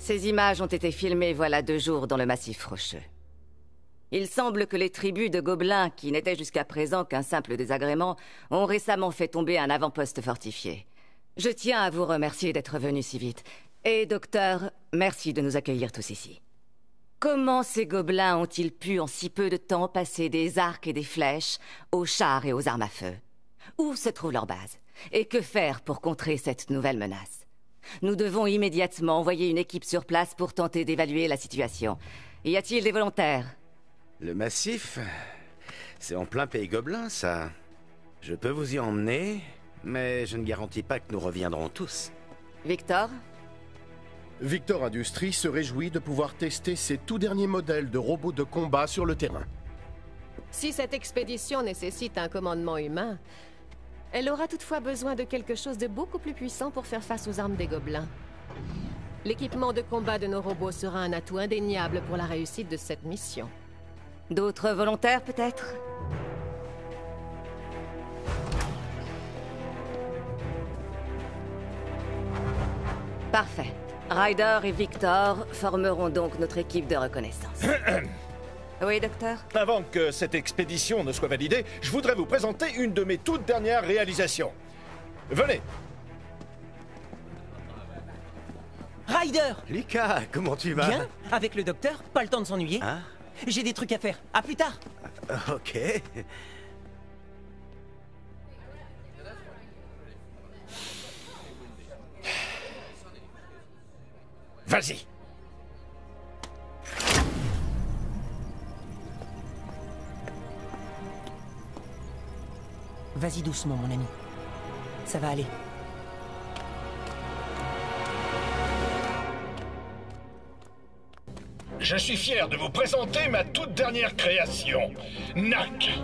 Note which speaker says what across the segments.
Speaker 1: Ces images ont été filmées voilà 2 jours dans le massif rocheux. Il semble que les tribus de gobelins, qui n'étaient jusqu'à présent qu'un simple désagrément, ont récemment fait tomber un avant-poste fortifié. Je tiens à vous remercier d'être venu si vite. Et docteur, merci de nous accueillir tous ici. Comment ces gobelins ont-ils pu en si peu de temps passer des arcs et des flèches aux chars et aux armes à feu? Où se trouve leur base? Et que faire pour contrer cette nouvelle menace? Nous devons immédiatement envoyer une équipe sur place pour tenter d'évaluer la situation. Y a-t-il des volontaires?
Speaker 2: Le massif? C'est en plein pays gobelin, ça. Je peux vous y emmener, mais je ne garantis pas que nous reviendrons tous.
Speaker 1: Victor?
Speaker 3: Victor Industries se réjouit de pouvoir tester ses tout derniers modèles de robots de combat sur le terrain.
Speaker 4: Si cette expédition nécessite un commandement humain, elle aura toutefois besoin de quelque chose de beaucoup plus puissant pour faire face aux armes des gobelins. L'équipement de combat de nos robots sera un atout indéniable pour la réussite de cette mission.
Speaker 1: D'autres volontaires, peut-être? Parfait. Ryder et Victor formeront donc notre équipe de reconnaissance. Oui, docteur?
Speaker 5: Avant que cette expédition ne soit validée, je voudrais vous présenter une de mes toutes dernières réalisations. Venez.
Speaker 6: Ryder!
Speaker 2: Lucas, comment tu vas?
Speaker 6: Bien? Avec le docteur? Pas le temps de s'ennuyer?
Speaker 2: Hein?
Speaker 6: J'ai des trucs à faire. À plus tard!
Speaker 2: Ok.
Speaker 5: Vas-y.
Speaker 6: Vas-y doucement, mon ami. Ça va aller.
Speaker 5: Je suis fier de vous présenter ma toute dernière création, NAC.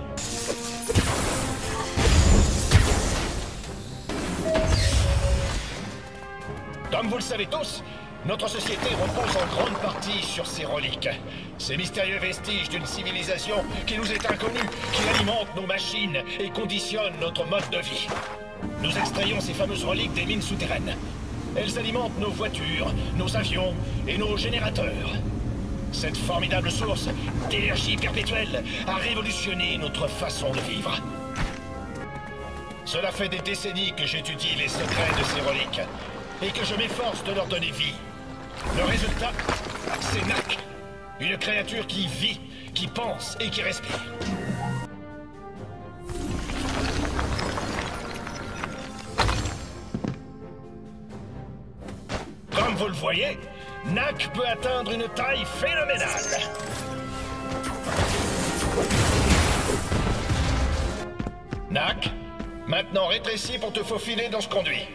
Speaker 5: Comme vous le savez tous, notre société repose en grande partie sur ces reliques. Ces mystérieux vestiges d'une civilisation qui nous est inconnue, qui alimente nos machines et conditionne notre mode de vie. Nous extrayons ces fameuses reliques des mines souterraines. Elles alimentent nos voitures, nos avions et nos générateurs. Cette formidable source d'énergie perpétuelle a révolutionné notre façon de vivre. Cela fait des décennies que j'étudie les secrets de ces reliques et que je m'efforce de leur donner vie. Le résultat, c'est NAC. Une créature qui vit, qui pense et qui respire. Comme vous le voyez, NAC peut atteindre une taille phénoménale. NAC, maintenant rétrécis pour te faufiler dans ce conduit.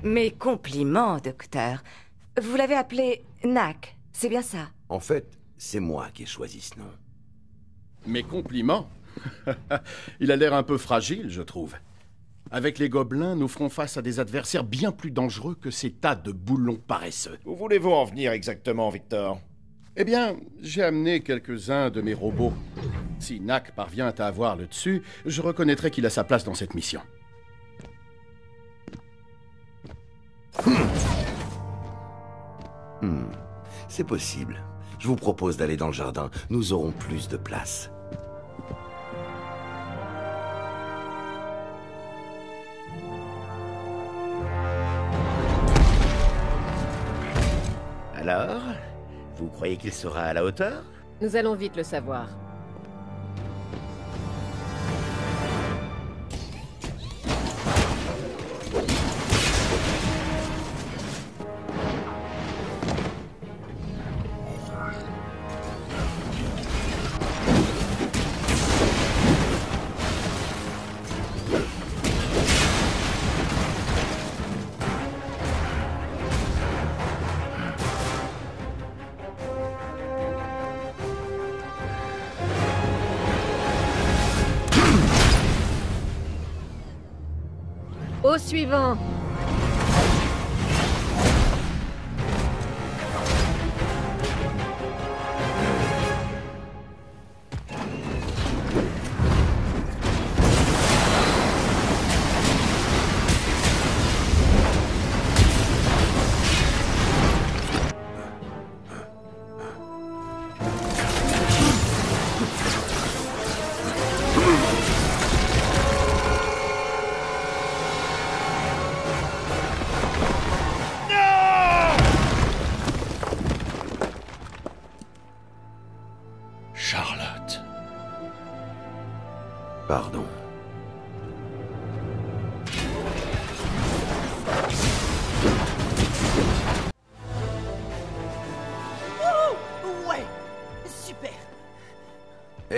Speaker 1: Mes compliments, docteur. Vous l'avez appelé NAC, c'est bien ça?
Speaker 7: En fait, c'est moi qui ai choisi ce nom.
Speaker 3: Mes compliments. Il a l'air un peu fragile, je trouve. Avec les gobelins, nous ferons face à des adversaires bien plus dangereux que ces tas de boulons paresseux.
Speaker 5: Où voulez-vous en venir exactement, Victor?
Speaker 3: Eh bien, j'ai amené quelques-uns de mes robots. Si NAC parvient à avoir le dessus, je reconnaîtrai qu'il a sa place dans cette mission.
Speaker 7: C'est possible. Je vous propose d'aller dans le jardin. Nous aurons plus de place.
Speaker 2: Alors, vous croyez qu'il sera à la hauteur?
Speaker 4: Nous allons vite le savoir. Au suivant.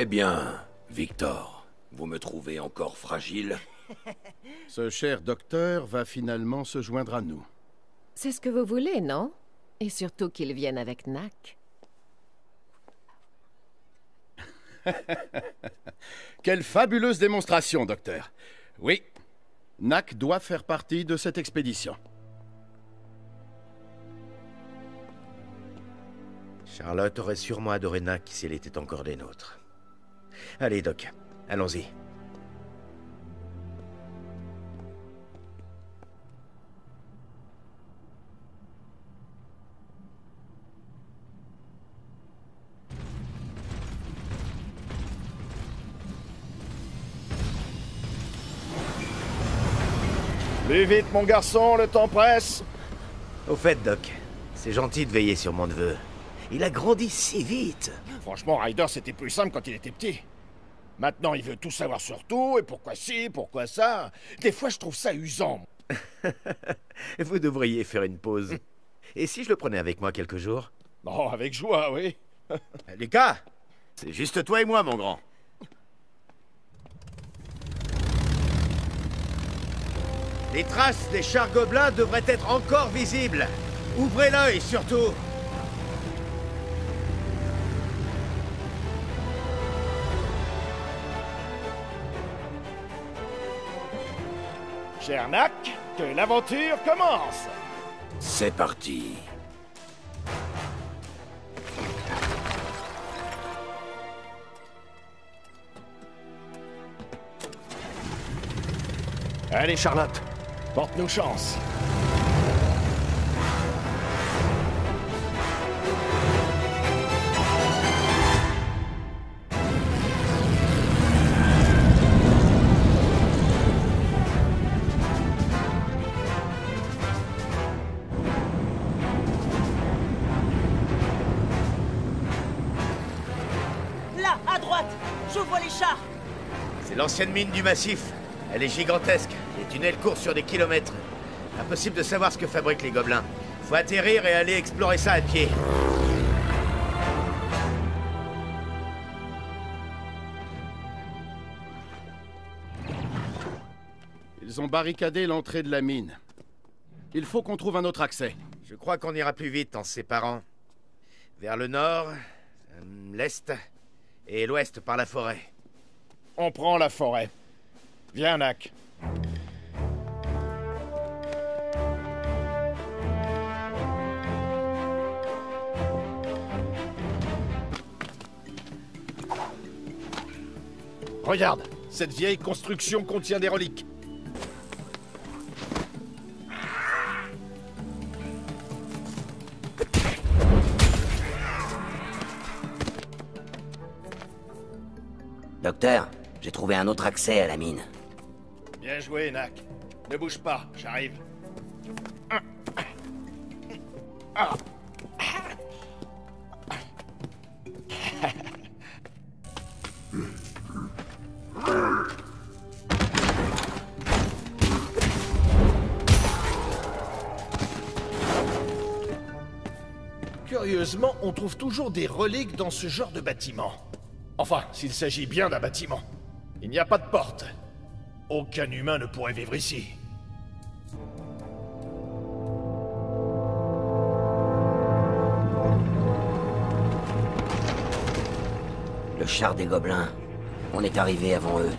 Speaker 7: Eh bien, Victor, vous me trouvez encore fragile?
Speaker 3: Ce cher docteur va finalement se joindre à nous.
Speaker 4: C'est ce que vous voulez, non? Et surtout qu'il vienne avec Nak.
Speaker 3: Quelle fabuleuse démonstration, docteur. Oui, Nak doit faire partie de cette expédition.
Speaker 2: Charlotte aurait sûrement adoré Nak si elle était encore des nôtres. Allez, Doc, allons-y.
Speaker 5: Plus vite, mon garçon, le temps presse.
Speaker 2: Au fait, Doc, c'est gentil de veiller sur mon neveu. Il a grandi si vite.
Speaker 5: Franchement, Ryder, c'était plus simple quand il était petit. Maintenant, il veut tout savoir sur tout, et pourquoi ci, pourquoi ça. Des fois, je trouve ça usant.
Speaker 2: Vous devriez faire une pause. Et si je le prenais avec moi quelques jours?
Speaker 5: Bon, avec joie, oui.
Speaker 2: Lucas, c'est juste toi et moi, mon grand. Les traces des chars gobelins devraient être encore visibles. Ouvrez l'œil, surtout.
Speaker 5: Cher Nak, que l'aventure commence.
Speaker 7: C'est parti.
Speaker 5: Allez, Charlotte, porte-nous chance.
Speaker 6: Là, à droite! Je vois les chars!
Speaker 2: C'est l'ancienne mine du massif. Elle est gigantesque. Les tunnels courent sur des kilomètres. Impossible de savoir ce que fabriquent les gobelins. Faut atterrir et aller explorer ça à pied.
Speaker 3: Ils ont barricadé l'entrée de la mine. Il faut qu'on trouve un autre accès.
Speaker 2: Je crois qu'on ira plus vite en se séparant. Vers le nord, l'est et l'ouest par la forêt.
Speaker 5: On prend la forêt. Viens, Nak. Regarde, cette vieille construction contient des reliques.
Speaker 8: Docteur, j'ai trouvé un autre accès à la mine.
Speaker 5: Bien joué, Nak. Ne bouge pas, j'arrive. Curieusement, on trouve toujours des reliques dans ce genre de bâtiment. Enfin, s'il s'agit bien d'un bâtiment. Il n'y a pas de porte. Aucun humain ne pourrait vivre ici.
Speaker 8: Le char des gobelins. On est arrivé avant eux.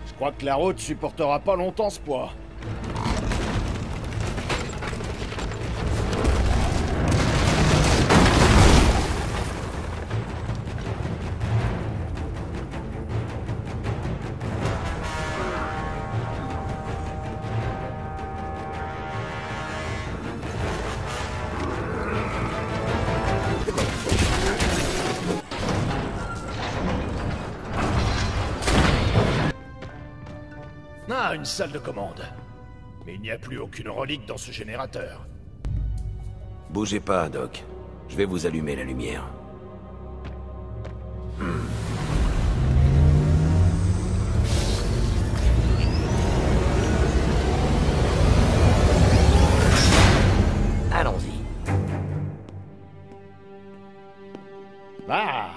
Speaker 5: Je crois que la route supportera pas longtemps ce poids. Ah, une salle de commande. Mais il n'y a plus aucune relique dans ce générateur.
Speaker 7: Bougez pas, Doc. Je vais vous allumer la lumière.
Speaker 8: Allons-y.
Speaker 5: Ah,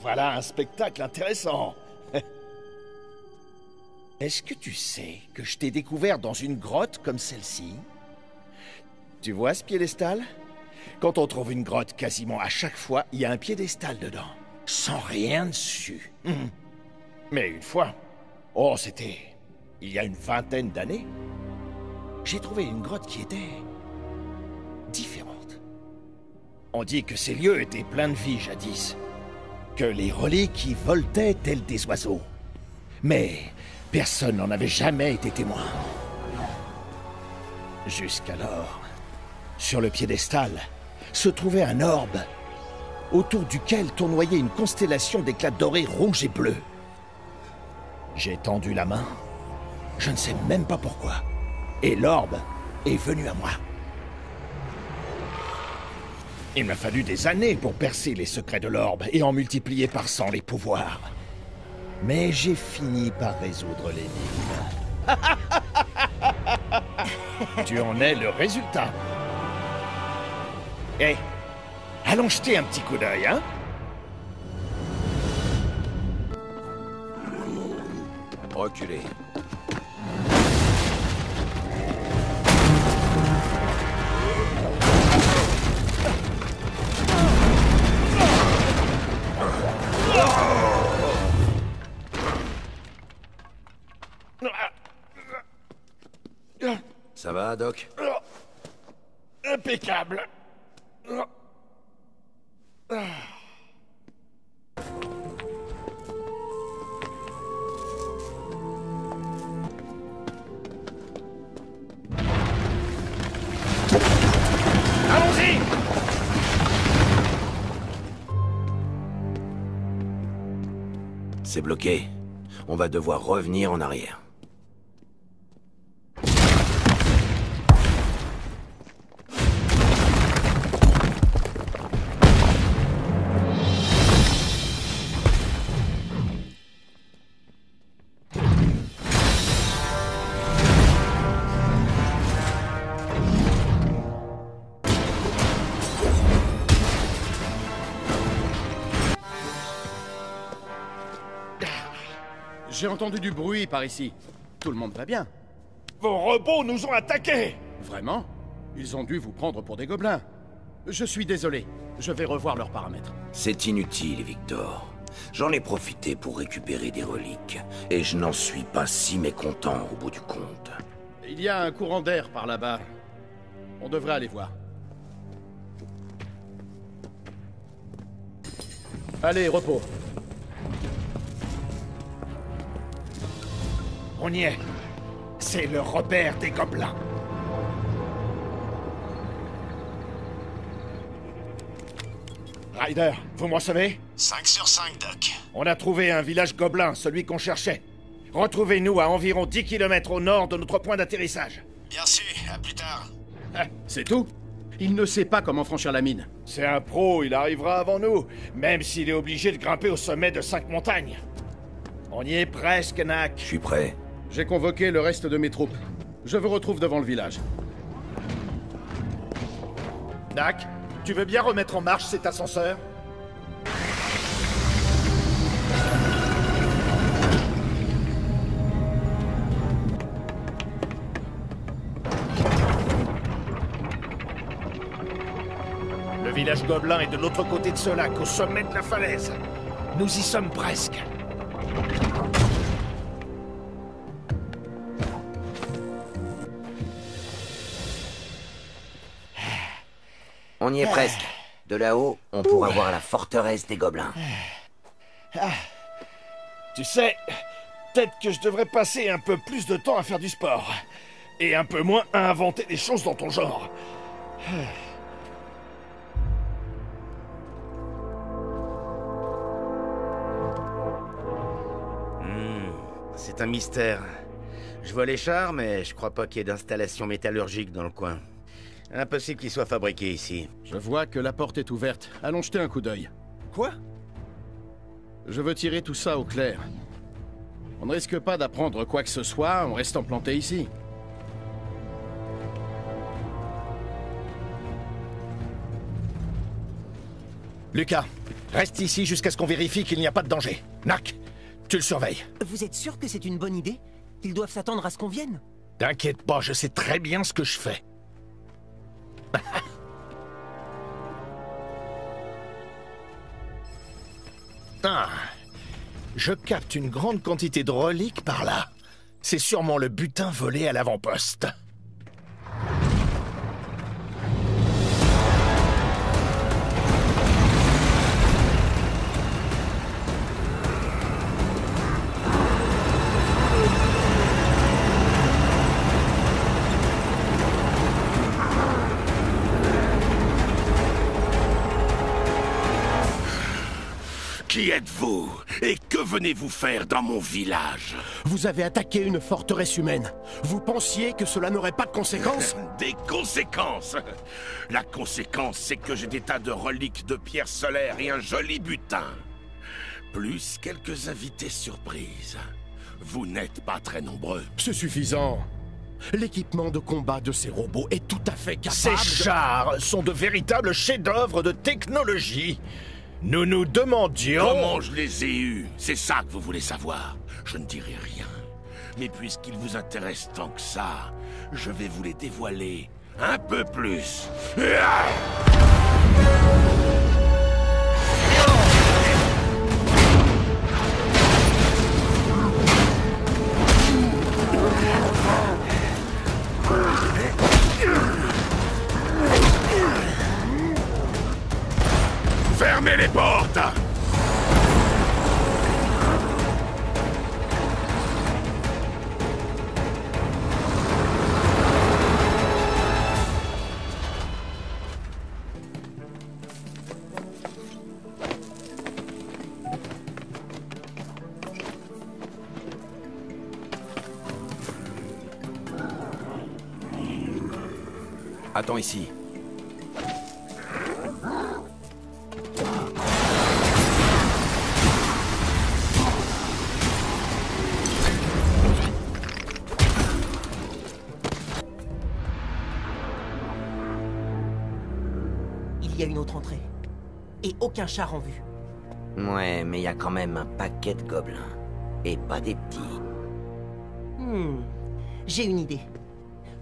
Speaker 5: voilà un spectacle intéressant. Est-ce que tu sais que je t'ai découvert dans une grotte comme celle-ci? Tu vois ce piédestal? Quand on trouve une grotte, quasiment à chaque fois, il y a un piédestal dedans, sans rien dessus. Mais une fois, c'était il y a une vingtaine d'années, j'ai trouvé une grotte qui était différente. On dit que ces lieux étaient pleins de vie jadis, que les reliques y voltaient tels des oiseaux. Mais personne n'en avait jamais été témoin. Jusqu'alors, sur le piédestal, se trouvait un orbe, autour duquel tournoyait une constellation d'éclats dorés rouges et bleus. J'ai tendu la main, je ne sais même pas pourquoi, et l'orbe est venu à moi. Il m'a fallu des années pour percer les secrets de l'orbe et en multiplier par 100 les pouvoirs. Mais j'ai fini par résoudre l'énigme. Tu en es le résultat. Allons jeter un petit coup d'œil, hein?
Speaker 7: Reculez. Ça va, Doc?
Speaker 5: Impeccable. Allons-y!
Speaker 7: C'est bloqué. On va devoir revenir en arrière.
Speaker 3: J'ai entendu du bruit par ici. Tout le monde va bien.
Speaker 5: Vos robots nous ont attaqués!
Speaker 3: Vraiment? Ils ont dû vous prendre pour des gobelins. Je suis désolé. Je vais revoir leurs paramètres.
Speaker 7: C'est inutile, Victor. J'en ai profité pour récupérer des reliques. Et je n'en suis pas si mécontent au bout du compte.
Speaker 3: Il y a un courant d'air par là-bas. On devrait aller voir. Allez, repos.
Speaker 5: On y est. C'est le repère des gobelins. Ryder, vous m'en savez?
Speaker 9: 5 sur 5, Doc.
Speaker 5: On a trouvé un village gobelin, celui qu'on cherchait. Retrouvez-nous à environ 10 km au nord de notre point d'atterrissage.
Speaker 9: Bien sûr, à plus tard.
Speaker 3: C'est tout? Il ne sait pas comment franchir la mine.
Speaker 5: C'est un pro, il arrivera avant nous, même s'il est obligé de grimper au sommet de 5 montagnes. On y est presque, Nak.
Speaker 7: Je suis prêt.
Speaker 3: J'ai convoqué le reste de mes troupes. Je vous retrouve devant le village.
Speaker 5: Nak, tu veux bien remettre en marche cet ascenseur? Le village gobelin est de l'autre côté de ce lac, au sommet de la falaise. Nous y sommes presque.
Speaker 8: On y est presque. De là-haut, on pourra voir la forteresse des gobelins.
Speaker 5: Tu sais, peut-être que je devrais passer un peu plus de temps à faire du sport. Et un peu moins à inventer des choses dans ton genre.
Speaker 2: C'est un mystère. Je vois les chars, mais je crois pas qu'il y ait d'installation métallurgique dans le coin. Impossible qu'ils soient fabriqués ici.
Speaker 3: Je vois que la porte est ouverte. Allons jeter un coup d'œil.
Speaker 5: Quoi?
Speaker 3: Je veux tirer tout ça au clair. On ne risque pas d'apprendre quoi que ce soit en restant planté ici.
Speaker 5: Lucas, Reste ici jusqu'à ce qu'on vérifie qu'il n'y a pas de danger. Nak, tu le surveilles.
Speaker 10: Vous êtes sûr que c'est une bonne idée? Ils doivent s'attendre à ce qu'on vienne?
Speaker 5: T'inquiète pas, je sais très bien ce que je fais. Ah, je capte une grande quantité de reliques par là. C'est sûrement le butin volé à l'avant-poste.
Speaker 11: Qui êtes-vous? Et que venez-vous faire dans mon village?
Speaker 3: Vous avez attaqué une forteresse humaine. Vous pensiez que cela n'aurait pas de conséquences?
Speaker 11: Des conséquences? La conséquence, c'est que j'ai des tas de reliques de pierres solaires et un joli butin. Plus quelques invités surprises. Vous n'êtes pas très nombreux.
Speaker 3: C'est suffisant. L'équipement de combat de ces robots est tout à fait capable
Speaker 5: Ces chars sont de véritables chefs-d'œuvre de technologie. Nous nous demandions...
Speaker 11: Comment je les ai eus? C'est ça que vous voulez savoir. Je ne dirai rien. Mais puisqu'il vous intéresse tant que ça, je vais vous les dévoiler un peu plus. Fermez les portes!
Speaker 7: Attends ici.
Speaker 10: Il y a une autre entrée. Et aucun char en vue.
Speaker 8: Ouais, mais il y a quand même un paquet de gobelins. Et pas des petits.
Speaker 10: J'ai une idée.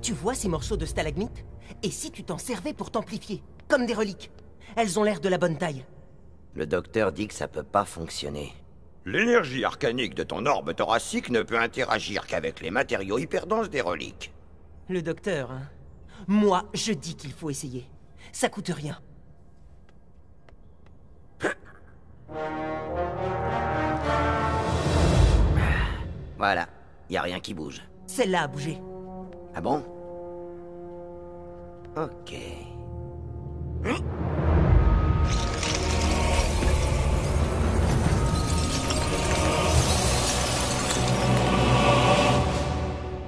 Speaker 10: Tu vois ces morceaux de stalagmites? Et si tu t'en servais pour t'amplifier? Comme des reliques. Elles ont l'air de la bonne taille.
Speaker 8: Le docteur dit que ça peut pas fonctionner.
Speaker 7: L'énergie arcanique de ton orbe thoracique ne peut interagir qu'avec les matériaux hyperdenses des reliques.
Speaker 10: Le docteur, hein? Moi, je dis qu'il faut essayer. Ça coûte rien.
Speaker 8: Voilà, y a rien qui bouge.
Speaker 10: Celle-là a bougé.
Speaker 8: Ah bon? Ok.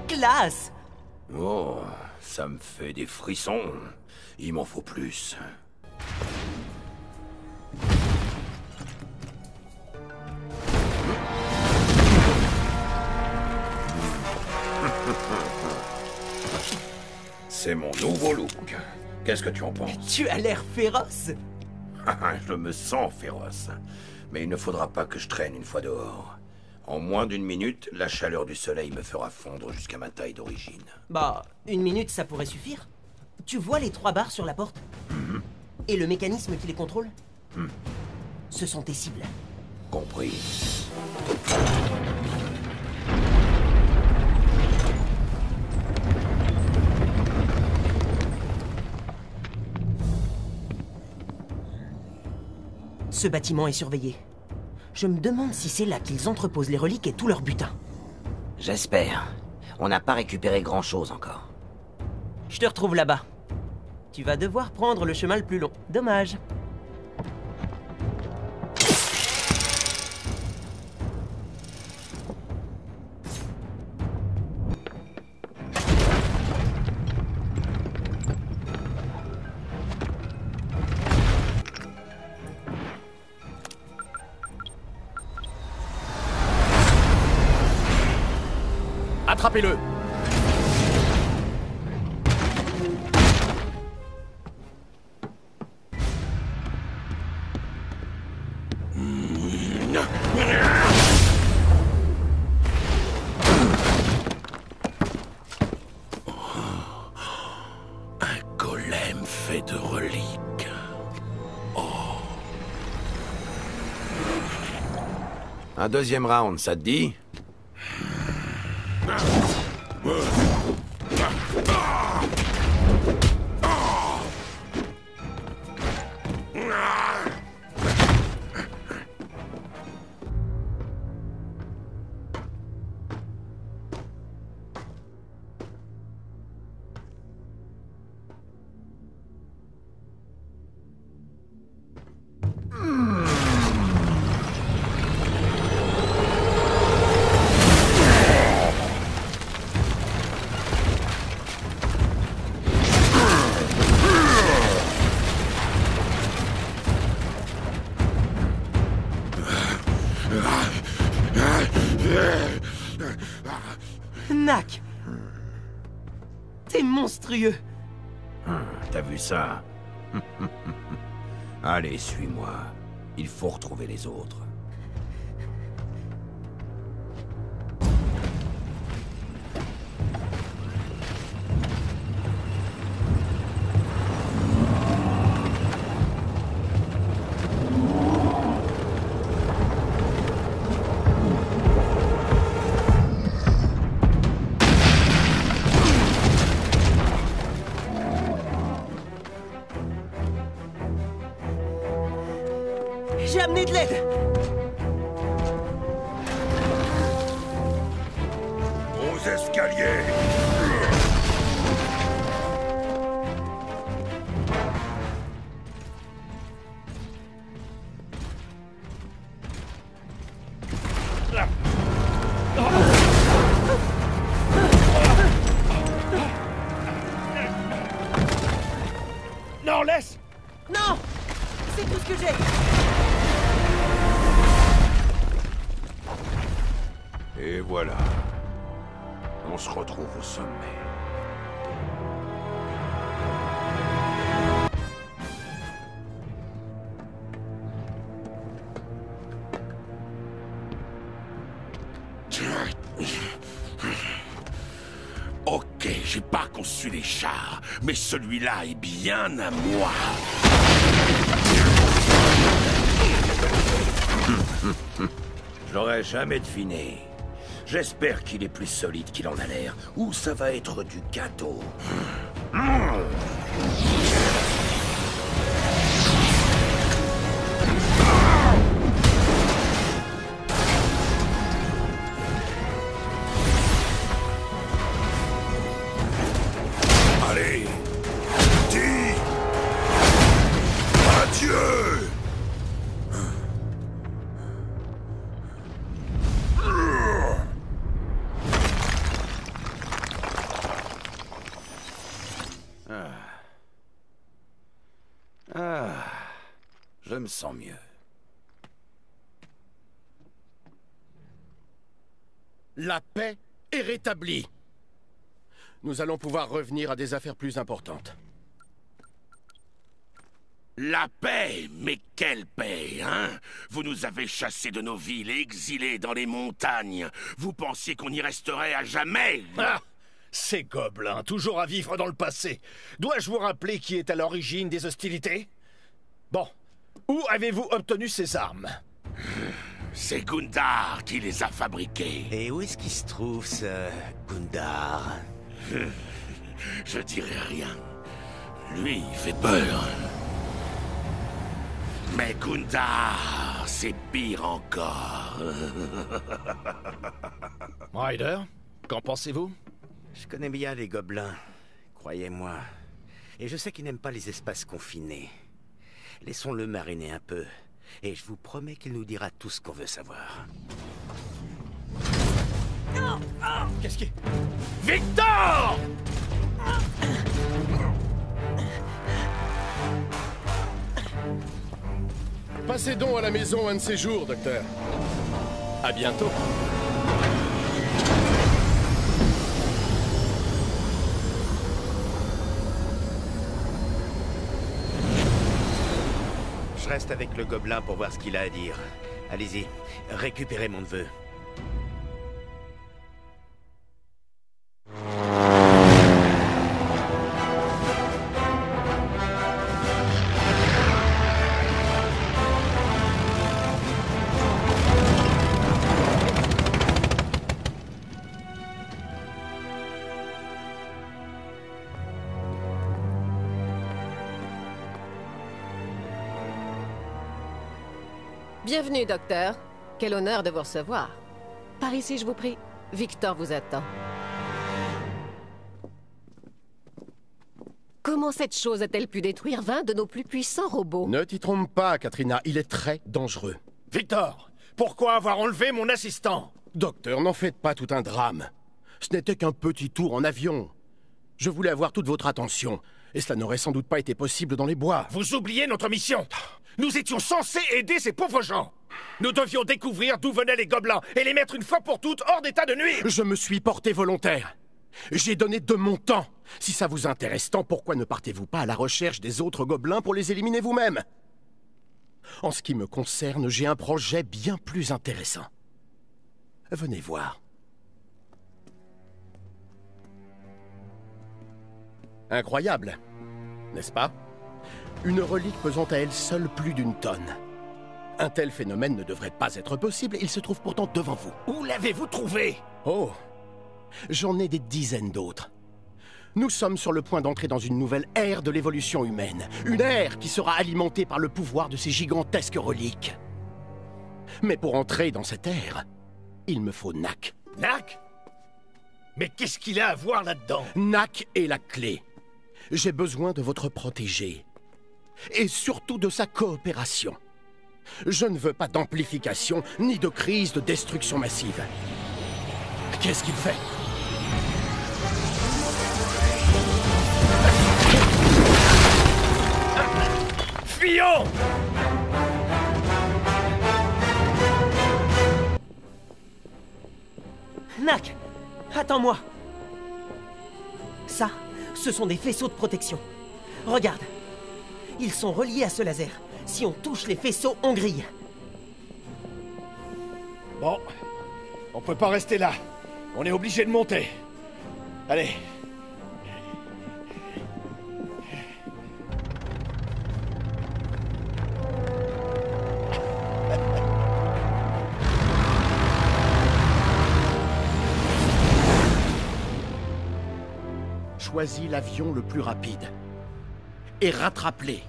Speaker 10: Classe!
Speaker 7: Oh, ça me fait des frissons. Il m'en faut plus. C'est mon nouveau look. Qu'est-ce que tu en penses?
Speaker 10: Tu as l'air féroce!
Speaker 7: Je me sens féroce. Mais il ne faudra pas que je traîne une fois dehors. En moins d'une minute, la chaleur du soleil me fera fondre jusqu'à ma taille d'origine.
Speaker 10: Bah, une minute, ça pourrait suffire. Tu vois les 3 barres sur la porte? Et le mécanisme qui les contrôle? Ce sont tes cibles.
Speaker 7: Compris.
Speaker 10: Ce bâtiment est surveillé. Je me demande si c'est là qu'ils entreposent les reliques et tout leur butin.
Speaker 8: J'espère. On n'a pas récupéré grand-chose encore.
Speaker 10: Je te retrouve là-bas. Tu vas devoir prendre le chemin le plus long. Dommage.
Speaker 3: Attrapez-le!
Speaker 7: Un deuxième round, ça te dit?
Speaker 10: Knack! T'es monstrueux!
Speaker 7: T'as vu ça? Allez, suis-moi. Il faut retrouver les autres.
Speaker 10: J'ai amené de l'aide!
Speaker 11: Aux escaliers!
Speaker 5: Non, laisse!
Speaker 6: Non! C'est tout ce que j'ai!
Speaker 7: Et voilà. On se retrouve au sommet.
Speaker 11: Ok, j'ai pas conçu les chars, mais celui-là est bien à moi.
Speaker 7: J'aurais jamais deviné. J'espère qu'il est plus solide qu'il en a l'air, ou ça va être du gâteau.
Speaker 11: Allez, dis adieu.
Speaker 7: Je me sens mieux.
Speaker 3: La paix est rétablie. Nous allons pouvoir revenir à des affaires plus importantes.
Speaker 11: La paix? Mais quelle paix, hein? Vous nous avez chassés de nos villes et exilés dans les montagnes. Vous pensiez qu'on y resterait à jamais?
Speaker 5: Ah! Ces gobelins, toujours à vivre dans le passé. Dois-je vous rappeler qui est à l'origine des hostilités? Bon, où avez-vous obtenu ces armes?
Speaker 11: C'est Gundar qui les a fabriquées.
Speaker 8: Et où est-ce qu'il se trouve, ce Gundar?
Speaker 11: Je dirai rien. Lui, il fait peur. Mais Gundar, c'est pire encore.
Speaker 5: Ryder, qu'en pensez-vous?
Speaker 8: Je connais bien les gobelins, croyez-moi. Et je sais qu'ils n'aiment pas les espaces confinés. Laissons-le mariner un peu. Et je vous promets qu'il nous dira tout ce qu'on veut savoir.
Speaker 5: Qu'est-ce qui est... Victor!
Speaker 3: Passez donc à la maison un de ces jours, docteur. À bientôt.
Speaker 8: Je reste avec le gobelin pour voir ce qu'il a à dire. Allez-y, récupérez mon neveu.
Speaker 4: Bienvenue, docteur. Quel honneur de vous recevoir. Par ici, je vous prie. Victor vous attend. Comment cette chose a-t-elle pu détruire 20 de nos plus puissants robots?
Speaker 3: Ne t'y trompe pas, Katrina, il est très dangereux.
Speaker 5: Victor, pourquoi avoir enlevé mon assistant?
Speaker 3: Docteur, n'en faites pas tout un drame. Ce n'était qu'un petit tour en avion. Je voulais avoir toute votre attention, et cela n'aurait sans doute pas été possible dans les bois.
Speaker 5: Vous oubliez notre mission. Nous étions censés aider ces pauvres gens. Nous devions découvrir d'où venaient les gobelins et les mettre une fois pour toutes hors d'état de nuire.
Speaker 3: Je me suis porté volontaire. J'ai donné de mon temps. Si ça vous intéresse tant, pourquoi ne partez-vous pas à la recherche des autres gobelins pour les éliminer vous-même? En ce qui me concerne, j'ai un projet bien plus intéressant. Venez voir. Incroyable, n'est-ce pas? Une relique pesant à elle seule plus d'une tonne. Un tel phénomène ne devrait pas être possible, il se trouve pourtant devant vous.
Speaker 5: Où l'avez-vous trouvé?
Speaker 3: Oh, j'en ai des dizaines d'autres. Nous sommes sur le point d'entrer dans une nouvelle ère de l'évolution humaine. Une ère qui sera alimentée par le pouvoir de ces gigantesques reliques. Mais pour entrer dans cette ère, il me faut Nak.
Speaker 5: Nak? Mais qu'est-ce qu'il a à voir là-dedans?
Speaker 3: Nak est la clé. J'ai besoin de votre protégé. Et surtout de sa coopération. Je ne veux pas d'amplification, ni de crise de destruction massive. Qu'est-ce qu'il fait?
Speaker 5: Fuyons!
Speaker 10: Nak, attends-moi. Ça, ce sont des faisceaux de protection. Regarde. Ils sont reliés à ce laser. Si on touche les faisceaux, on grille.
Speaker 5: Bon, on peut pas rester là. On est obligé de monter. Allez.
Speaker 3: Choisis l'avion le plus rapide. Et rattrape-les.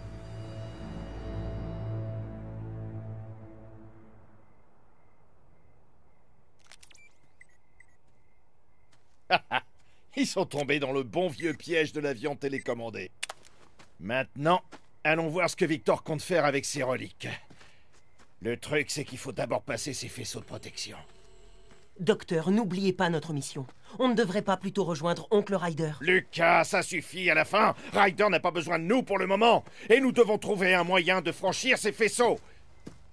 Speaker 5: Ils sont tombés dans le bon vieux piège de l'avion télécommandé. Maintenant, allons voir ce que Victor compte faire avec ses reliques. Le truc, c'est qu'il faut d'abord passer ces faisceaux de protection.
Speaker 10: Docteur, n'oubliez pas notre mission. On ne devrait pas plutôt rejoindre Oncle Ryder.
Speaker 5: Lucas, ça suffit à la fin. Ryder n'a pas besoin de nous pour le moment. Et nous devons trouver un moyen de franchir ces faisceaux.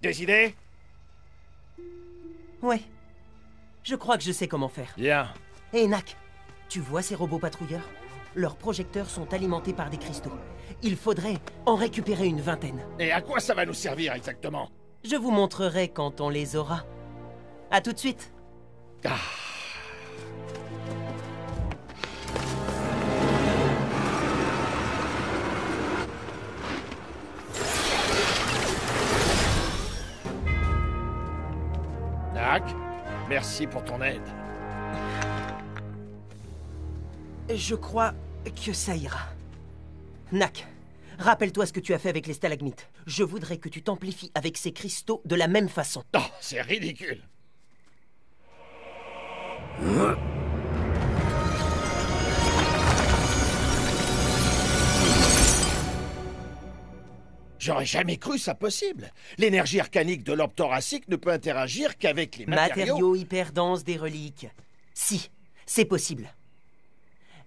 Speaker 5: Des idées?
Speaker 10: Ouais. Je crois que je sais comment faire.
Speaker 5: Bien.
Speaker 10: Hé, Nak, tu vois ces robots patrouilleurs? Leurs projecteurs sont alimentés par des cristaux. Il faudrait en récupérer une vingtaine.
Speaker 5: Et à quoi ça va nous servir exactement?
Speaker 10: Je vous montrerai quand on les aura. À tout de suite.
Speaker 5: Ah. Nak, merci pour ton aide.
Speaker 10: Je crois que ça ira. Nak, rappelle-toi ce que tu as fait avec les stalagmites. Je voudrais que tu t'amplifies avec ces cristaux de la même façon.
Speaker 5: Oh, c'est ridicule. J'aurais jamais cru ça possible. L'énergie arcanique de l'orbe thoracique ne peut interagir qu'avec les
Speaker 10: matériaux hyper denses des reliques. Si, c'est possible.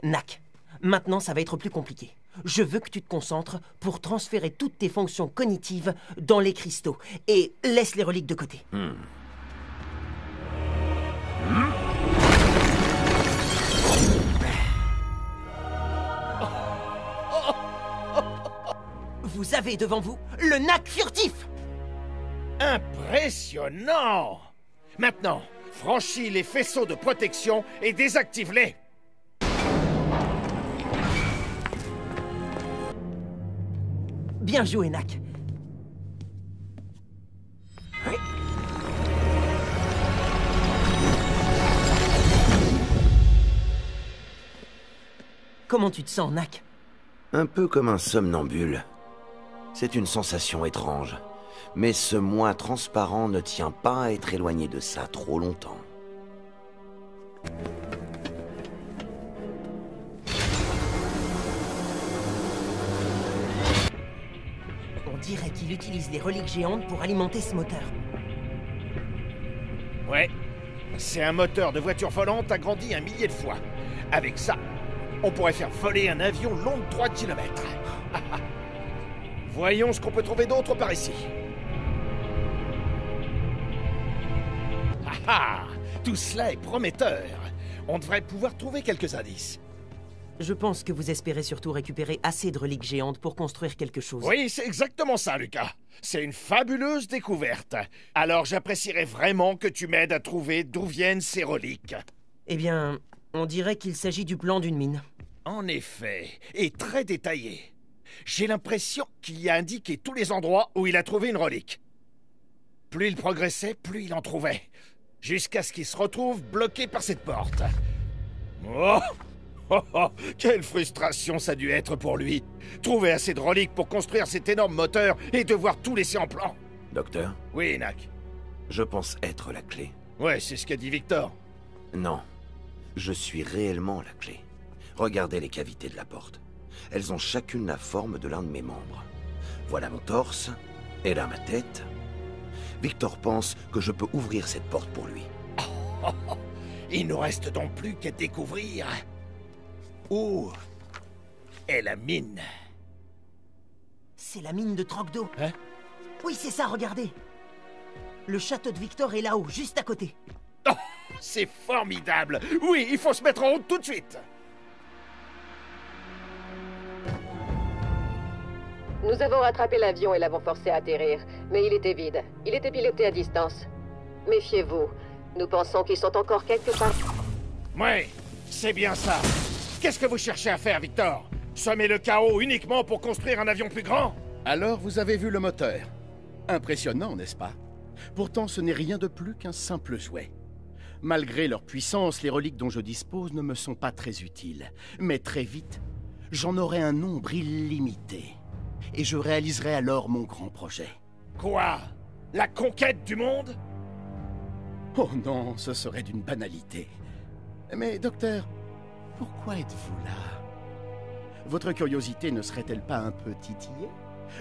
Speaker 10: Nak, maintenant ça va être plus compliqué. Je veux que tu te concentres pour transférer toutes tes fonctions cognitives dans les cristaux et laisse les reliques de côté. Vous avez devant vous le Nak furtif!
Speaker 5: Impressionnant! Maintenant, franchis les faisceaux de protection et désactive-les!
Speaker 10: Bien joué, Nak. Comment tu te sens, Nak?
Speaker 7: Un peu comme un somnambule. C'est une sensation étrange. Mais ce moins transparent ne tient pas à être éloigné de ça trop longtemps.
Speaker 10: On dirait qu'il utilise les reliques géantes pour alimenter ce moteur.
Speaker 5: Ouais, c'est un moteur de voiture volante agrandi 1 millier de fois. Avec ça, on pourrait faire voler un avion long de 3 km. Voyons ce qu'on peut trouver d'autre par ici. Ah, tout cela est prometteur. On devrait pouvoir trouver quelques indices.
Speaker 10: Je pense que vous espérez surtout récupérer assez de reliques géantes pour construire quelque chose.
Speaker 5: Oui, c'est exactement ça, Lucas. C'est une fabuleuse découverte. Alors j'apprécierais vraiment que tu m'aides à trouver d'où viennent ces reliques.
Speaker 10: Eh bien, on dirait qu'il s'agit du plan d'une mine.
Speaker 5: En effet, et très détaillé. J'ai l'impression qu'il y a indiqué tous les endroits où il a trouvé une relique. Plus il progressait, plus il en trouvait. Jusqu'à ce qu'il se retrouve bloqué par cette porte. Oh! Oh oh! Quelle frustration ça a dû être pour lui! Trouver assez de reliques pour construire cet énorme moteur et devoir tout laisser en plan.
Speaker 7: Docteur?
Speaker 5: Oui, Nak.
Speaker 7: Je pense être la clé.
Speaker 5: Ouais, c'est ce qu'a dit Victor.
Speaker 7: Non. Je suis réellement la clé. Regardez les cavités de la porte. Elles ont chacune la forme de l'un de mes membres. Voilà mon torse, et là ma tête. Victor pense que je peux ouvrir cette porte pour lui.
Speaker 5: Oh, oh. Il nous reste donc plus qu'à découvrir où est la mine.
Speaker 10: C'est la mine de Trogdor.
Speaker 5: Hein?
Speaker 10: Oui, c'est ça, regardez. Le château de Victor est là-haut, juste à côté.
Speaker 5: Oh, c'est formidable. Oui, il faut se mettre en route tout de suite.
Speaker 4: Nous avons rattrapé l'avion et l'avons forcé à atterrir, mais il était vide. Il était piloté à distance. Méfiez-vous. Nous pensons qu'ils sont encore quelque part.
Speaker 5: Oui, c'est bien ça. Qu'est-ce que vous cherchez à faire, Victor? Semer le chaos uniquement pour construire un avion plus grand?
Speaker 3: Alors vous avez vu le moteur. Impressionnant, n'est-ce pas? Pourtant, ce n'est rien de plus qu'un simple jouet. Malgré leur puissance, les reliques dont je dispose ne me sont pas très utiles. Mais très vite, j'en aurai un nombre illimité. Et je réaliserai alors mon grand projet.
Speaker 5: Quoi? La conquête du monde?
Speaker 3: Oh non, ce serait d'une banalité. Mais, docteur, pourquoi êtes-vous là? Votre curiosité ne serait-elle pas un peu titillée?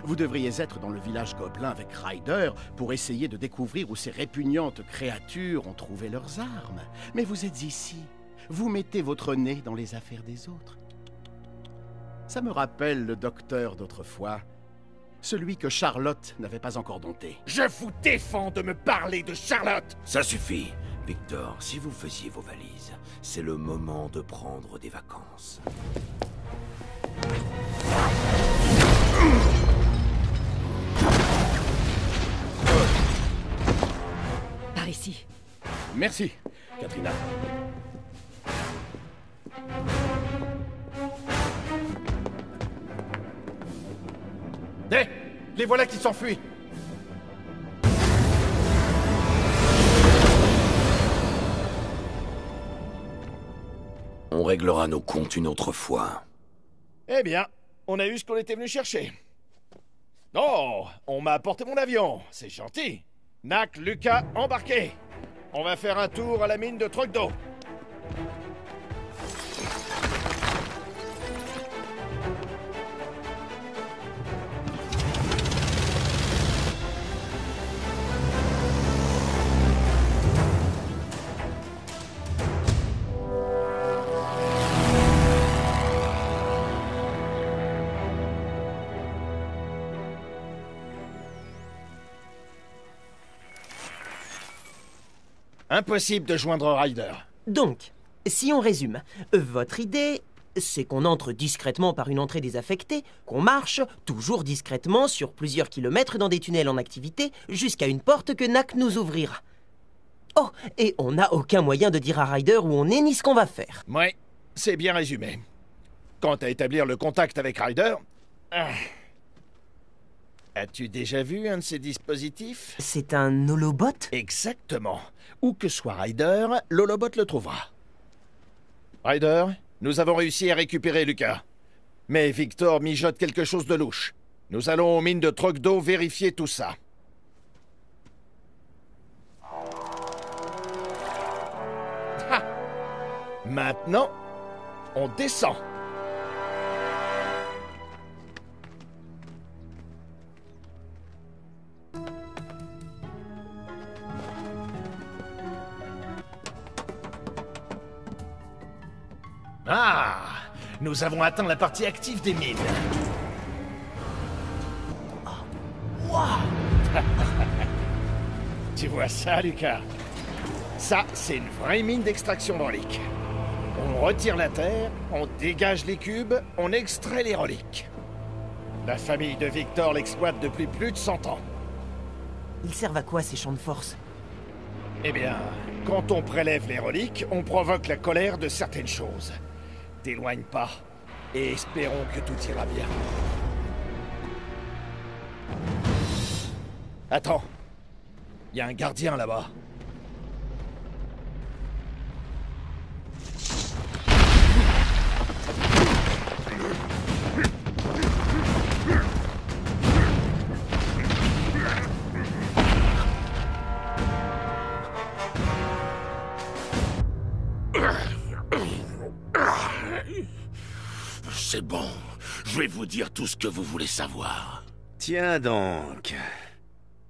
Speaker 3: Vous devriez être dans le village gobelin avec Ryder pour essayer de découvrir où ces répugnantes créatures ont trouvé leurs armes. Mais vous êtes ici. Vous mettez votre nez dans les affaires des autres. Ça me rappelle le docteur d'autrefois. Celui que Charlotte n'avait pas encore dompté.
Speaker 5: Je vous défends de me parler de Charlotte!
Speaker 7: Ça suffit. Victor, si vous faisiez vos valises, c'est le moment de prendre des vacances.
Speaker 1: Par ici.
Speaker 3: Merci, Katrina.
Speaker 5: Hé! Les voilà qui s'enfuient!
Speaker 7: On réglera nos comptes une autre fois.
Speaker 5: Eh bien, on a eu ce qu'on était venu chercher. Oh, on m'a apporté mon avion, c'est gentil. Nak, Lucas, embarquez. On va faire un tour à la mine de Trogdor. Impossible de joindre Ryder.
Speaker 10: Donc, si on résume, votre idée, c'est qu'on entre discrètement par une entrée désaffectée, qu'on marche, toujours discrètement, sur plusieurs kilomètres dans des tunnels en activité, jusqu'à une porte que Nak nous ouvrira. Oh, et on n'a aucun moyen de dire à Ryder où on est ni ce qu'on va faire.
Speaker 5: Ouais, c'est bien résumé. Quant à établir le contact avec Ryder... As-tu déjà vu un de ces dispositifs?
Speaker 10: C'est un holobot?
Speaker 5: Exactement. Où que soit Ryder, l'holobot le trouvera. Ryder, nous avons réussi à récupérer Lucas. Mais Victor mijote quelque chose de louche. Nous allons aux mines de Trogdor vérifier tout ça.
Speaker 3: Maintenant, on descend. Ah! Nous avons atteint la partie active des mines. Oh. Wow. Tu vois ça, Lucas? Ça, c'est une vraie mine d'extraction de reliques. On retire la terre, on dégage les cubes, on extrait les reliques. La famille de Victor l'exploite depuis plus de 100 ans.
Speaker 10: Ils servent à quoi, ces champs de force?
Speaker 3: Eh bien, quand on prélève les reliques, on provoque la colère de certaines choses. T'éloigne pas, et espérons que tout ira bien. Attends, il y a un gardien là-bas.
Speaker 11: C'est bon, je vais vous dire tout ce que vous voulez savoir.
Speaker 8: Tiens donc.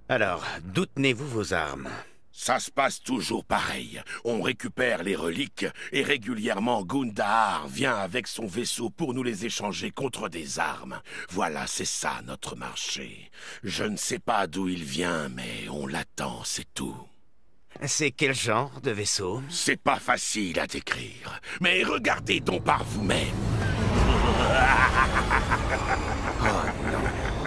Speaker 8: Alors, d'où tenez-vous vos armes?
Speaker 11: Ça se passe toujours pareil. On récupère les reliques et régulièrement Gundahar vient avec son vaisseau pour nous les échanger contre des armes. Voilà, c'est ça notre marché. Je ne sais pas d'où il vient, mais on l'attend, c'est tout.
Speaker 8: C'est quel genre de vaisseau?
Speaker 11: C'est pas facile à décrire, mais regardez donc par vous-même.
Speaker 8: Oh non.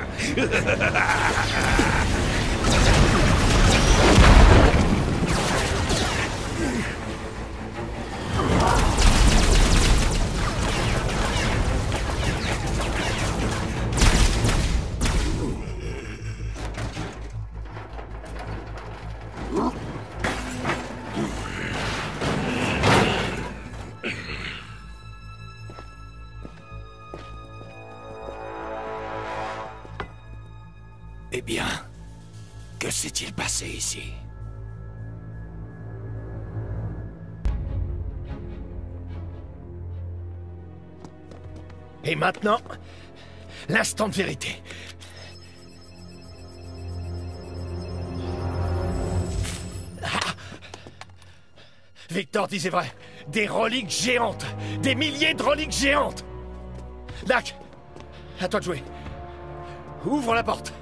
Speaker 11: Eh bien, que s'est-il passé ici?
Speaker 3: Et maintenant, l'instant de vérité. Ah! Victor disait vrai. Des reliques géantes. Des milliers de reliques géantes. Nack, à toi de jouer. Ouvre la porte.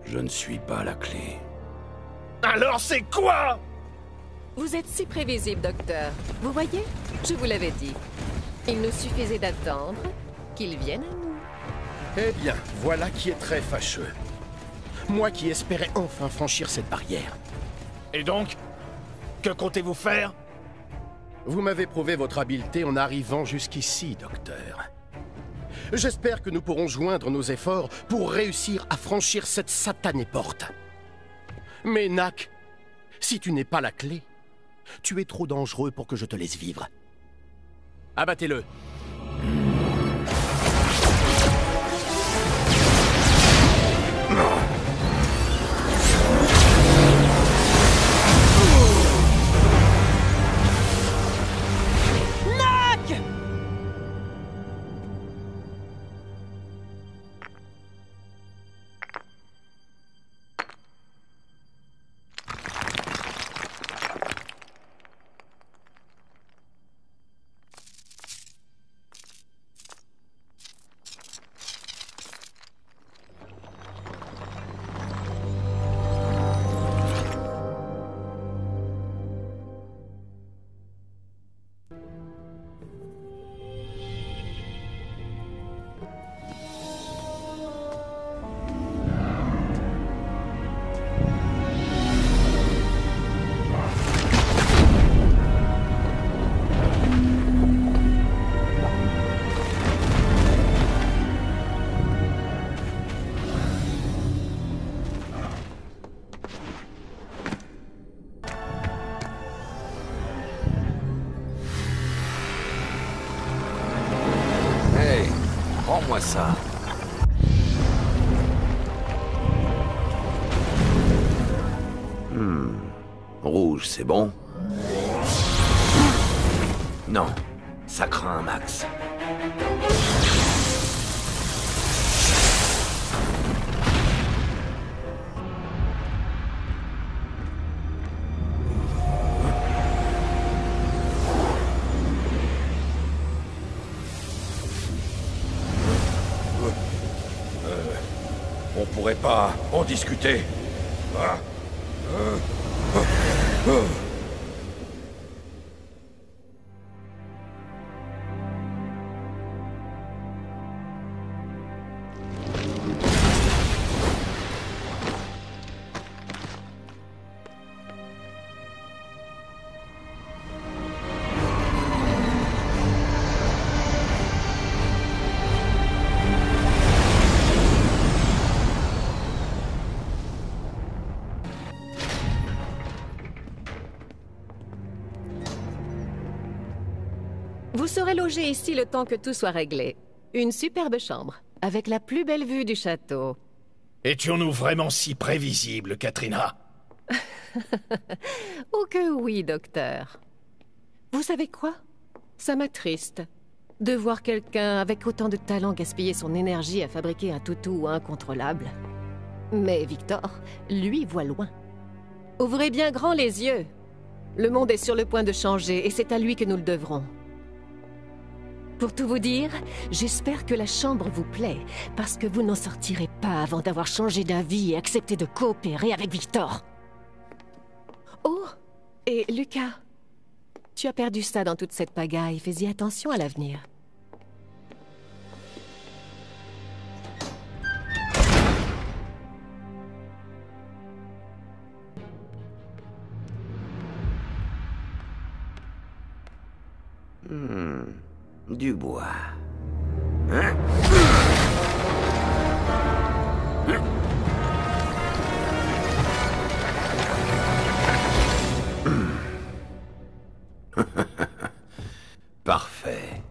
Speaker 11: Je ne suis pas la clé.
Speaker 3: Alors c'est quoi?
Speaker 4: Vous êtes si prévisible, docteur. Vous voyez? Je vous l'avais dit. Il nous suffisait d'attendre qu'il vienne à nous.
Speaker 3: Eh bien, voilà qui est très fâcheux. Moi qui espérais enfin franchir cette barrière. Et donc, que comptez-vous faire? Vous m'avez prouvé votre habileté en arrivant jusqu'ici, docteur. J'espère que nous pourrons joindre nos efforts pour réussir à franchir cette satanée porte. Mais Nack, si tu n'es pas la clé, tu es trop dangereux pour que je te laisse vivre. Abattez-le.
Speaker 7: Prends-moi ça. Rouge, c'est bon? Non, ça craint un max.
Speaker 11: On pourrait pas en discuter.
Speaker 4: Vous serez logé ici le temps que tout soit réglé. Une superbe chambre, avec la plus belle vue du château.
Speaker 5: Étions-nous vraiment si prévisibles, Katrina?
Speaker 4: Oh que oui, docteur. Vous savez quoi? Ça m'attriste de voir quelqu'un avec autant de talent gaspiller son énergie à fabriquer un toutou incontrôlable. Mais Victor, lui, voit loin. Ouvrez bien grand les yeux. Le monde est sur le point de changer et c'est à lui que nous le devrons. Pour tout vous dire, j'espère que la chambre vous plaît, parce que vous n'en sortirez pas avant d'avoir changé d'avis et accepté de coopérer avec Victor. Oh, et Lucas, tu as perdu ça dans toute cette pagaille, fais-y attention à l'avenir.
Speaker 7: Du bois. Parfait.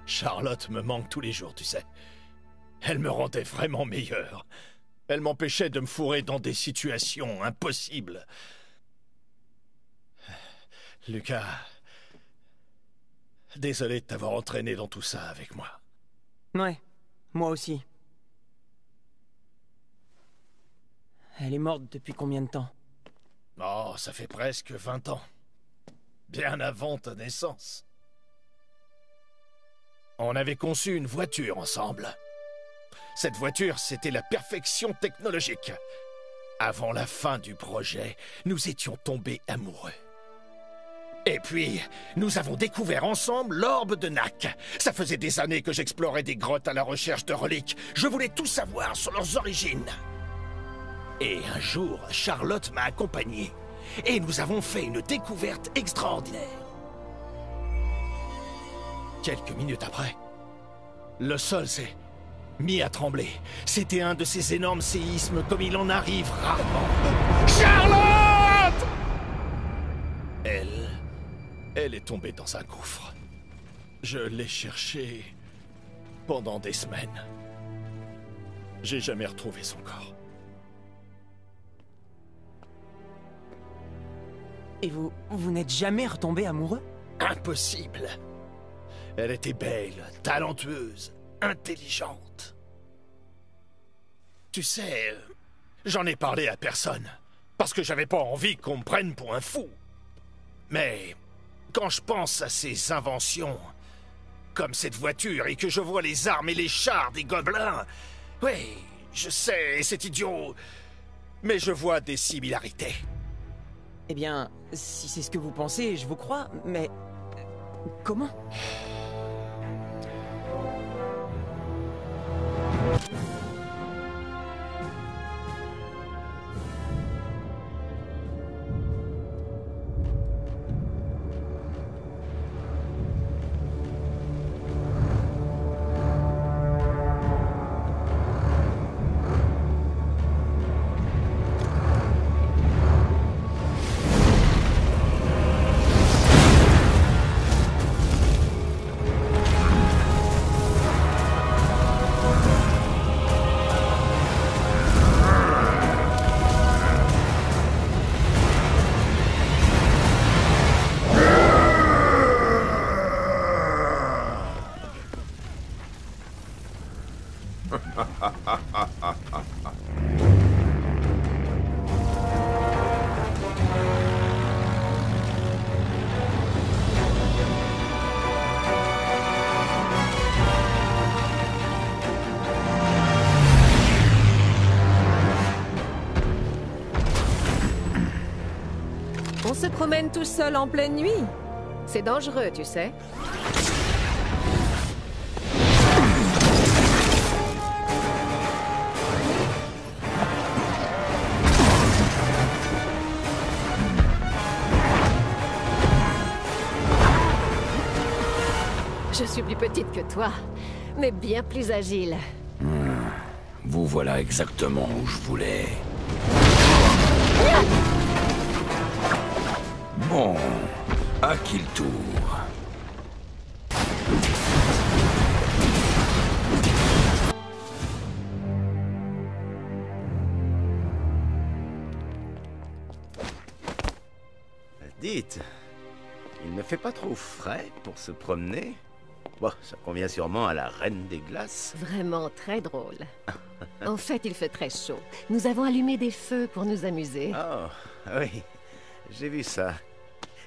Speaker 5: Charlotte me manque tous les jours, tu sais. Elle me rendait vraiment meilleur. Elle m'empêchait de me fourrer dans des situations impossibles. Lucas, désolé de t'avoir entraîné dans tout ça avec moi.
Speaker 10: Ouais, moi aussi. Elle est morte depuis combien de temps?
Speaker 5: Oh, ça fait presque 20 ans. Bien avant ta naissance. On avait conçu une voiture ensemble. Cette voiture, c'était la perfection technologique. Avant la fin du projet, nous étions tombés amoureux. Et puis, nous avons découvert ensemble l'orbe de Nak. Ça faisait des années que j'explorais des grottes à la recherche de reliques. Je voulais tout savoir sur leurs origines. Et un jour, Charlotte m'a accompagné. Et nous avons fait une découverte extraordinaire. Quelques minutes après, le sol s'est mis à trembler. C'était un de ces énormes séismes comme il en arrive rarement. Charlotte! Elle est tombée dans un gouffre. Je l'ai cherchée pendant des semaines. J'ai jamais retrouvé son corps.
Speaker 10: Et vous n'êtes jamais retombé amoureux?
Speaker 5: Impossible. Elle était belle, talentueuse, intelligente. Tu sais, j'en ai parlé à personne, parce que j'avais pas envie qu'on me prenne pour un fou. Mais quand je pense à ces inventions, comme cette voiture, et que je vois les armes et les chars des gobelins, oui, je sais, c'est idiot, mais je vois des similarités.
Speaker 10: Eh bien, si c'est ce que vous pensez, je vous crois, mais... comment?
Speaker 4: se promène tout seul en pleine nuit. C'est dangereux, tu sais. Je suis plus petite que toi, mais bien plus agile.
Speaker 12: Vous voilà exactement où je voulais. Bon, à qui le tour?
Speaker 2: Dites, il ne fait pas trop frais pour se promener? Bon, ça convient sûrement à la Reine des Glaces.
Speaker 4: Vraiment très drôle. En fait, il fait très chaud. Nous avons allumé des feux pour nous amuser.
Speaker 2: Oh, oui, j'ai vu ça.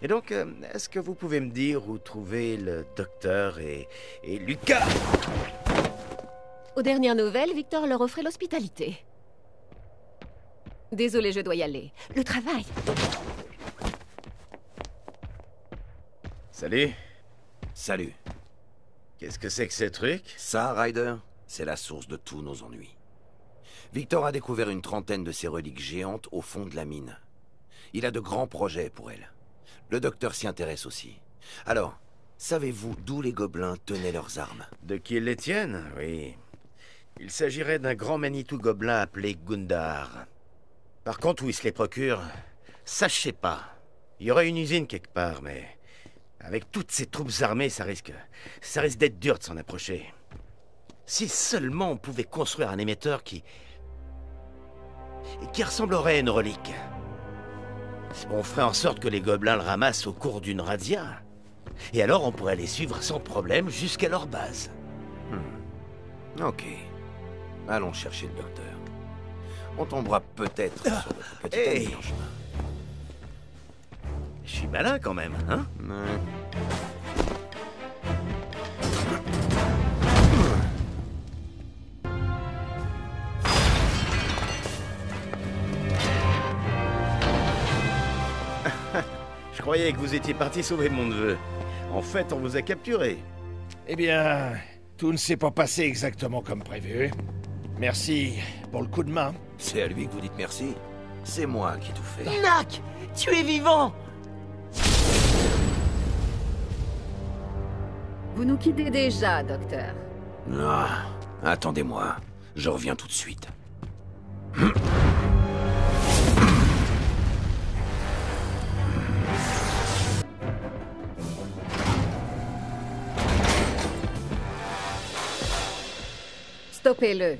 Speaker 2: Et donc, est-ce que vous pouvez me dire où trouver le docteur et Lucas?
Speaker 4: Aux dernières nouvelles, Victor leur offrait l'hospitalité. Désolé, je dois y aller. Le travail.
Speaker 2: Salut.
Speaker 7: Salut.
Speaker 2: Qu'est-ce que c'est que ce truc?
Speaker 7: Ça, Ryder, c'est la source de tous nos ennuis. Victor a découvert une trentaine de ces reliques géantes au fond de la mine. Il a de grands projets pour elles. Le docteur s'y intéresse aussi. Alors, savez-vous d'où les gobelins tenaient leurs armes?
Speaker 2: De qui ils les tiennent? Oui. Il s'agirait d'un grand Manitou gobelin appelé Gundar. Par contre, où il se les procure, ça je sais pas. Il y aurait une usine quelque part, mais... avec toutes ces troupes armées, ça risque d'être dur de s'en approcher. Si seulement on pouvait construire un émetteur qui ressemblerait à une relique. On ferait en sorte que les gobelins le ramassent au cours d'une razzia. Et alors on pourrait les suivre sans problème jusqu'à leur base.
Speaker 7: Ok. Allons chercher le docteur. On tombera peut-être sur notre petit ami en chemin.
Speaker 2: Je suis malin quand même, hein?
Speaker 7: Ouais.
Speaker 2: Je croyais que vous étiez parti sauver mon neveu. En fait, on vous a capturé.
Speaker 5: Eh bien, tout ne s'est pas passé exactement comme prévu. Merci pour le coup de main.
Speaker 7: C'est à lui que vous dites merci. C'est moi qui ai tout fait.
Speaker 10: Nack! Tu es vivant!
Speaker 4: Vous nous quittez déjà, docteur.
Speaker 7: Ah, attendez-moi. Je reviens tout de suite.
Speaker 4: Stoppez-le.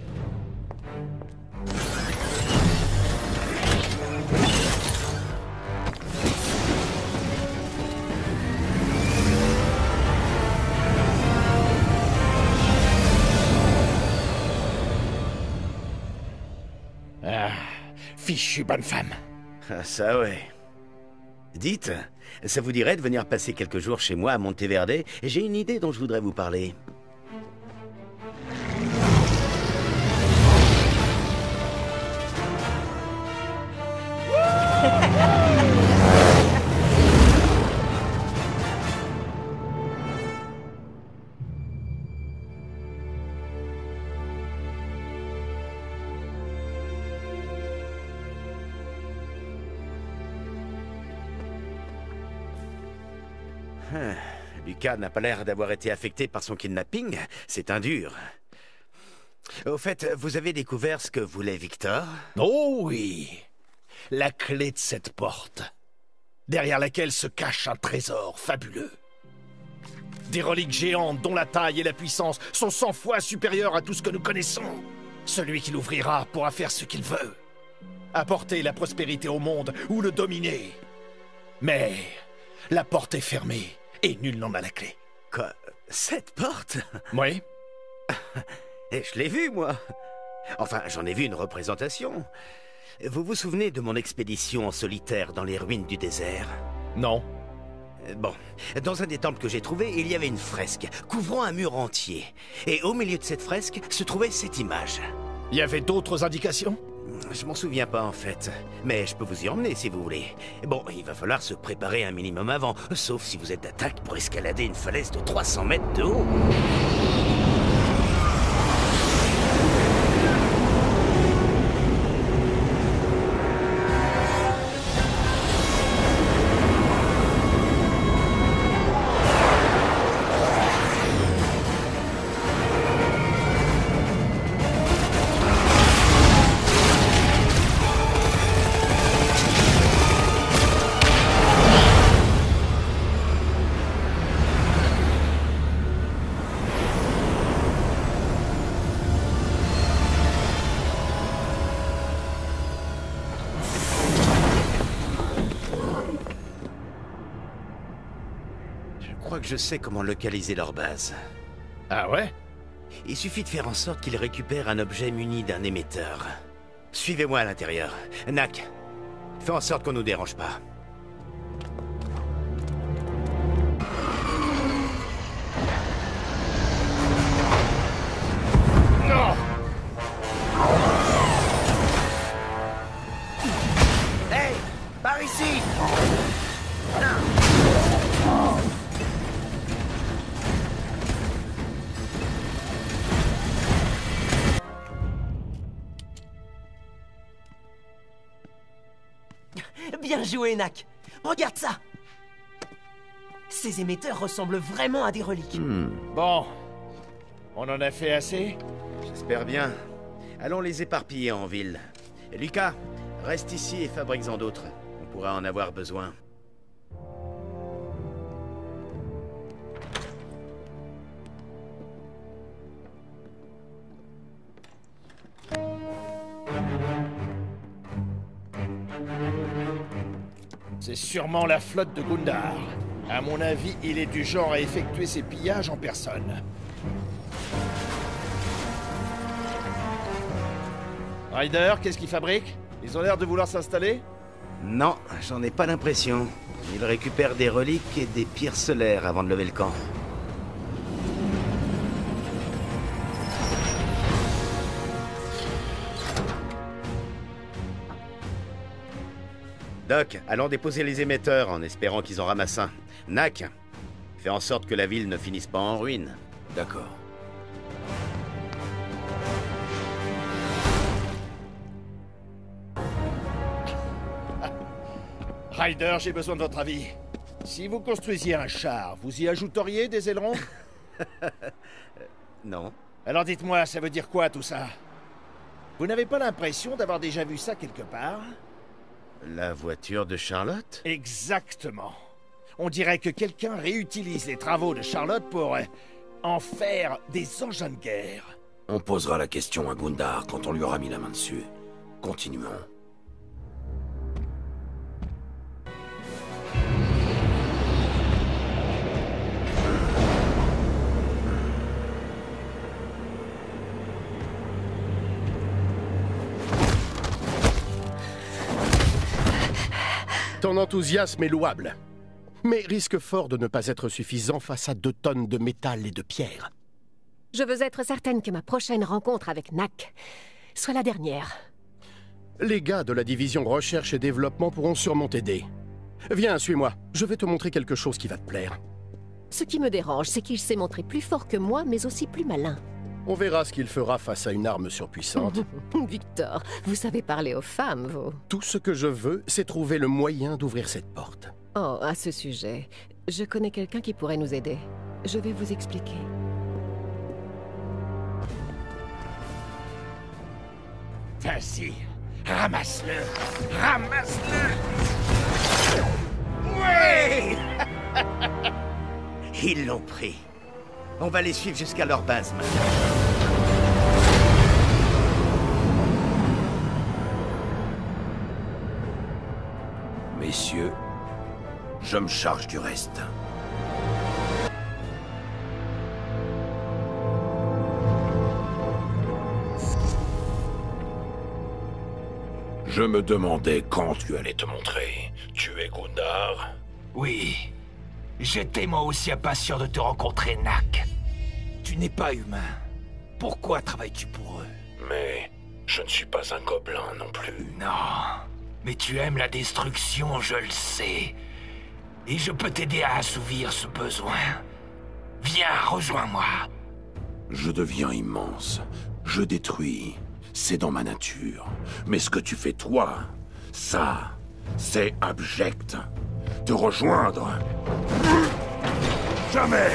Speaker 5: Ah, fichue bonne femme.
Speaker 2: Ah, ça ouais. Dites, ça vous dirait de venir passer quelques jours chez moi à Monteverde? J'ai une idée dont je voudrais vous parler. Lucas n'a pas l'air d'avoir été affecté par son kidnapping. C'est un dur. Au fait, vous avez découvert ce que voulait Victor?
Speaker 5: Oh oui! La clé de cette porte, derrière laquelle se cache un trésor fabuleux. Des reliques géantes dont la taille et la puissance sont 100 fois supérieures à tout ce que nous connaissons. Celui qui l'ouvrira pourra faire ce qu'il veut. Apporter la prospérité au monde ou le dominer. Mais la porte est fermée et nul n'en a la clé.
Speaker 2: Quoi? Cette porte?
Speaker 5: Oui.
Speaker 2: Et je l'ai vue, moi. Enfin, j'en ai vu une représentation. Vous vous souvenez de mon expédition en solitaire dans les ruines du désert?
Speaker 5: Non.
Speaker 2: Bon, dans un des temples que j'ai trouvé, il y avait une fresque couvrant un mur entier. Et au milieu de cette fresque se trouvait cette image.
Speaker 5: Il y avait d'autres indications?
Speaker 2: Je m'en souviens pas en fait, mais je peux vous y emmener si vous voulez. Bon, il va falloir se préparer un minimum avant, sauf si vous êtes d'attaque pour escalader une falaise de 300 mètres de haut. Je crois que je sais comment localiser leur base.
Speaker 5: Ah ouais?
Speaker 2: Il suffit de faire en sorte qu'ils récupèrent un objet muni d'un émetteur. Suivez-moi à l'intérieur. Nak, fais en sorte qu'on nous dérange pas.
Speaker 5: Non!
Speaker 8: Hey! Par ici!
Speaker 10: Bien joué, Nak. Regarde ça. Ces émetteurs ressemblent vraiment à des reliques.
Speaker 5: Bon. On en a fait assez?
Speaker 2: J'espère bien. Allons les éparpiller en ville. Et Lucas, reste ici et fabrique-en d'autres. On pourra en avoir besoin.
Speaker 5: C'est sûrement la flotte de Gundar. À mon avis, il est du genre à effectuer ses pillages en personne. Ryder, qu'est-ce qu'ils fabriquent? Ils ont l'air de vouloir s'installer?
Speaker 2: Non, j'en ai pas l'impression. Ils récupèrent des reliques et des pierres solaires avant de lever le camp. Doc, allons déposer les émetteurs en espérant qu'ils en ramassent un. Nak, fais en sorte que la ville ne finisse pas en ruine.
Speaker 7: D'accord.
Speaker 5: Ryder, j'ai besoin de votre avis. Si vous construisiez un char, vous y ajouteriez des ailerons?
Speaker 2: Non.
Speaker 5: Alors dites-moi, ça veut dire quoi tout ça? Vous n'avez pas l'impression d'avoir déjà vu ça quelque part?
Speaker 2: La voiture de Charlotte?
Speaker 5: Exactement. On dirait que quelqu'un réutilise les travaux de Charlotte pour en faire des engins de guerre.
Speaker 7: On posera la question à Gundar quand on lui aura mis la main dessus. Continuons.
Speaker 3: Ton enthousiasme est louable, mais risque fort de ne pas être suffisant face à 2 tonnes de métal et de pierre.
Speaker 4: Je veux être certaine que ma prochaine rencontre avec Nak soit la dernière.
Speaker 3: Les gars de la division recherche et développement pourront sûrement t'aider. Viens, suis-moi. Je vais te montrer quelque chose qui va te plaire.
Speaker 4: Ce qui me dérange, c'est qu'il s'est montré plus fort que moi, mais aussi plus malin.
Speaker 3: On verra ce qu'il fera face à une arme surpuissante.
Speaker 4: Victor, vous savez parler aux femmes, vous.
Speaker 3: Tout ce que je veux, c'est trouver le moyen d'ouvrir cette porte.
Speaker 4: Oh, à ce sujet, je connais quelqu'un qui pourrait nous aider. Je vais vous expliquer.
Speaker 5: Vas-y, ramasse-le! Ramasse-le! Oui!
Speaker 2: Ils l'ont pris. On va les suivre jusqu'à leur base maintenant.
Speaker 7: Messieurs, je me charge du reste. Je me demandais quand tu allais te montrer. Tu es Gundar?
Speaker 13: Oui. J'étais moi aussi impatient de te rencontrer, Nak. Tu n'es pas humain. Pourquoi travailles-tu pour eux?
Speaker 7: Mais
Speaker 11: Je ne suis pas un gobelin non plus.
Speaker 13: Non, mais tu aimes la destruction, je le sais. Et je peux t'aider à assouvir ce besoin. Viens, rejoins-moi.
Speaker 11: Je deviens immense. Je détruis. C'est dans ma nature. Mais ce que tu fais toi, ça, c'est abject. Te rejoindre... Jamais!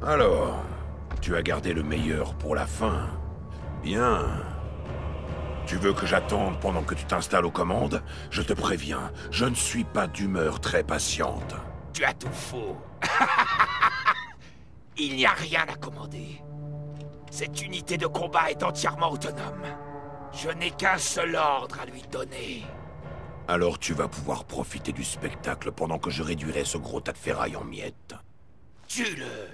Speaker 11: Alors, tu as gardé le meilleur pour la fin. Bien. Tu veux que j'attende pendant que tu t'installes aux commandes? Je te préviens, je ne suis pas d'humeur très patiente.
Speaker 13: Tu as tout faux. Il n'y a rien à commander. Cette unité de combat est entièrement autonome. Je n'ai qu'un seul ordre à lui donner.
Speaker 11: Alors tu vas pouvoir profiter du spectacle pendant que je réduirai ce gros tas de ferraille en miettes.
Speaker 13: Tue-le!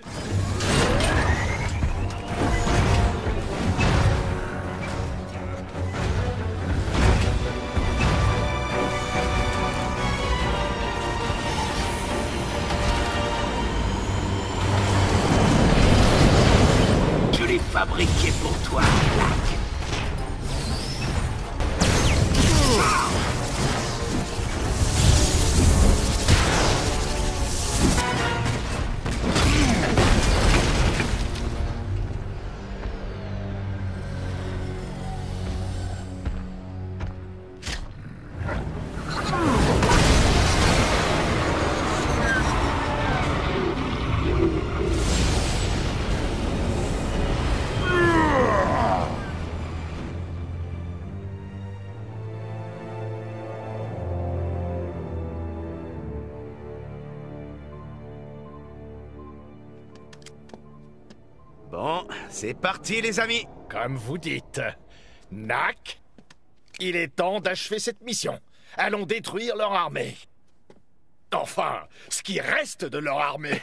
Speaker 13: Je l'ai fabriqué pour toi, Black.
Speaker 2: Bon, c'est parti les amis.
Speaker 5: Comme vous dites. Knack, il est temps d'achever cette mission. Allons détruire leur armée. Enfin, ce qui reste de leur armée.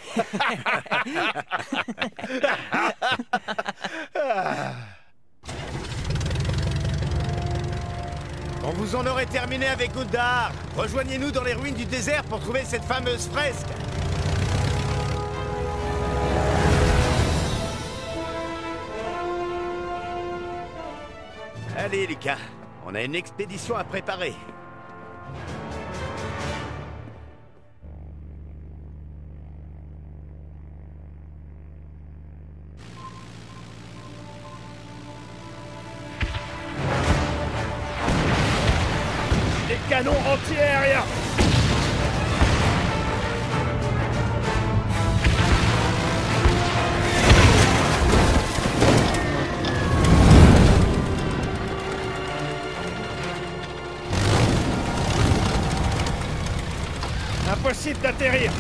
Speaker 2: Quand vous en aurez terminé avec Gundahar, rejoignez-nous dans les ruines du désert pour trouver cette fameuse fresque. Allez, Lucas, on a une expédition à préparer.
Speaker 5: Des canons anti-aériens! Impossible d'atterrir.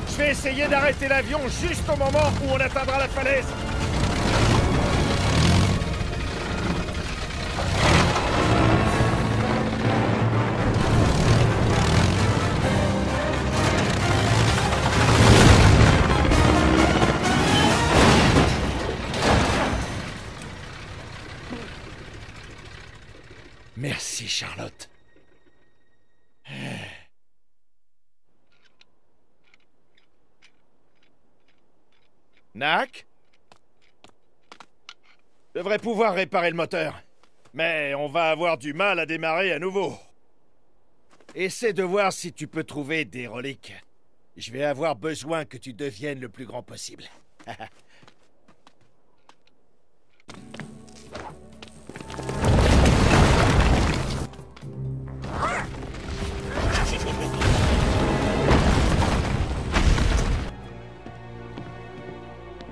Speaker 5: Je vais essayer d'arrêter l'avion juste au moment où on atteindra la falaise. Merci, Charlotte. Knack? Devrait pouvoir réparer le moteur. Mais on va avoir du mal à démarrer à nouveau. essaie de voir si tu peux trouver des reliques. Je vais avoir besoin que tu deviennes le plus grand possible.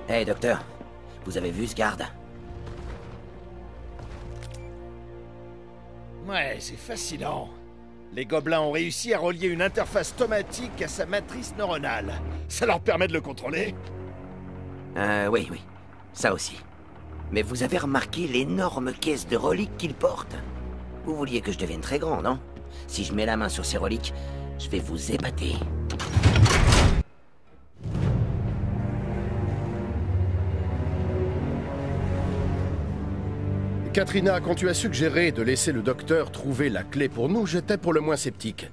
Speaker 14: Hey, docteur. Vous avez vu ce garde?
Speaker 5: Ouais, c'est fascinant. Les gobelins ont réussi à relier une interface stomatique à sa matrice neuronale. Ça leur permet de le contrôler?
Speaker 14: Oui. Ça aussi. Mais vous avez remarqué l'énorme caisse de reliques qu'il porte? Vous vouliez que je devienne très grand, non? Si je mets la main sur ces reliques, je vais vous épater.
Speaker 3: Katrina, quand tu as suggéré de laisser le docteur trouver la clé pour nous, j'étais pour le moins sceptique.